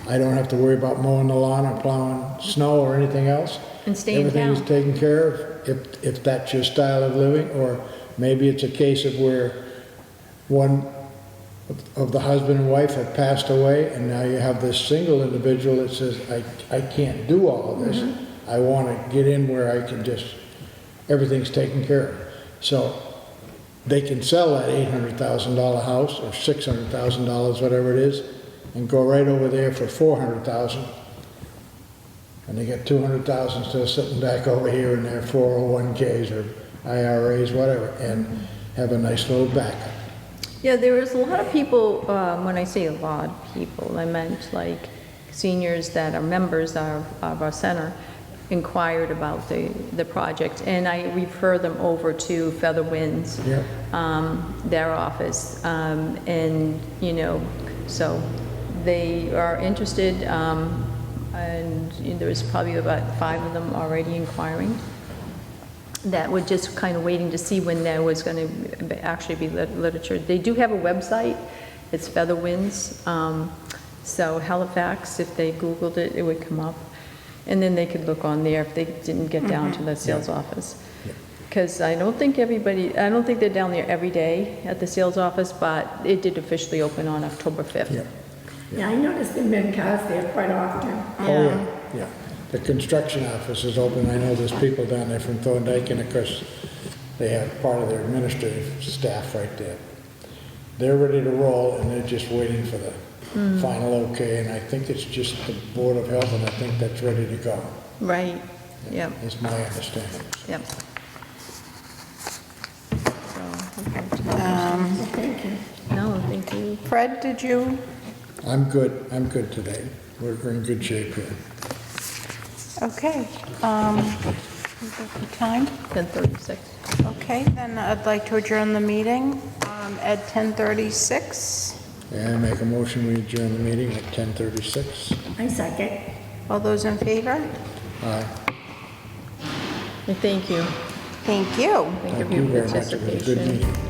[SPEAKER 4] I don't have to worry about mowing the lawn or plowing snow or anything else.
[SPEAKER 3] And stay in
[SPEAKER 4] Everything is
[SPEAKER 3] town.
[SPEAKER 4] taken care of, if that's your style of living, or maybe it's a case of where one of the husband and wife have passed away, and now you have this single individual that says, I can't do all of this. I want to get in where I can just, everything's taken care of. So they can sell that $800,000 house, or $600,000, whatever it is, and go right over there for $400,000. And they get $200,000 still sitting back over here in their 401ks or IRAs, whatever, and have a nice little backup.
[SPEAKER 3] Yeah, there was a lot of people, when I say a lot of people, I meant like seniors that are members of our center inquired about the project, and I refer them over to Feather Winds,
[SPEAKER 4] Yeah.
[SPEAKER 3] their office, and, so they are interested, and there's probably about 5 of them already inquiring. that we're just kind of waiting to see when there was going to actually be literature. They do have a website, it's Feather Winds. So Halifax, if they Googled it, it would come up. And then they could look on there if they didn't get down to the sales office. Because I don't think they're down there every day at the sales office, but it did officially open on October 5th.
[SPEAKER 4] Yeah.
[SPEAKER 2] Yeah, I noticed the men cars there quite often.
[SPEAKER 4] Oh, yeah. The construction office is open. I know there's people down there from Thorndike, and of course, they have part of their administrative staff right there. They're ready to roll, and they're just waiting for the final okay, and I think it's just the Board of Health, and I think that's ready to go.
[SPEAKER 3] Right, yep,
[SPEAKER 4] Is my understanding.
[SPEAKER 3] yep.
[SPEAKER 2] Thank you.
[SPEAKER 3] No, thank you.
[SPEAKER 1] Fred, did you?
[SPEAKER 4] I'm good today. We're in good shape here.
[SPEAKER 1] Okay. The time?
[SPEAKER 3] 10:36.
[SPEAKER 1] Okay, then I'd like to adjourn the meeting at 10:36.
[SPEAKER 4] And make a motion, we adjourn the meeting at 10:36.
[SPEAKER 2] I second.
[SPEAKER 1] All those in favor?
[SPEAKER 4] Aye.
[SPEAKER 3] And thank you.
[SPEAKER 1] Thank you.
[SPEAKER 3] Thank you
[SPEAKER 4] Thank
[SPEAKER 3] for
[SPEAKER 4] you
[SPEAKER 3] your
[SPEAKER 4] very much. It was a good
[SPEAKER 3] participation.
[SPEAKER 4] meeting.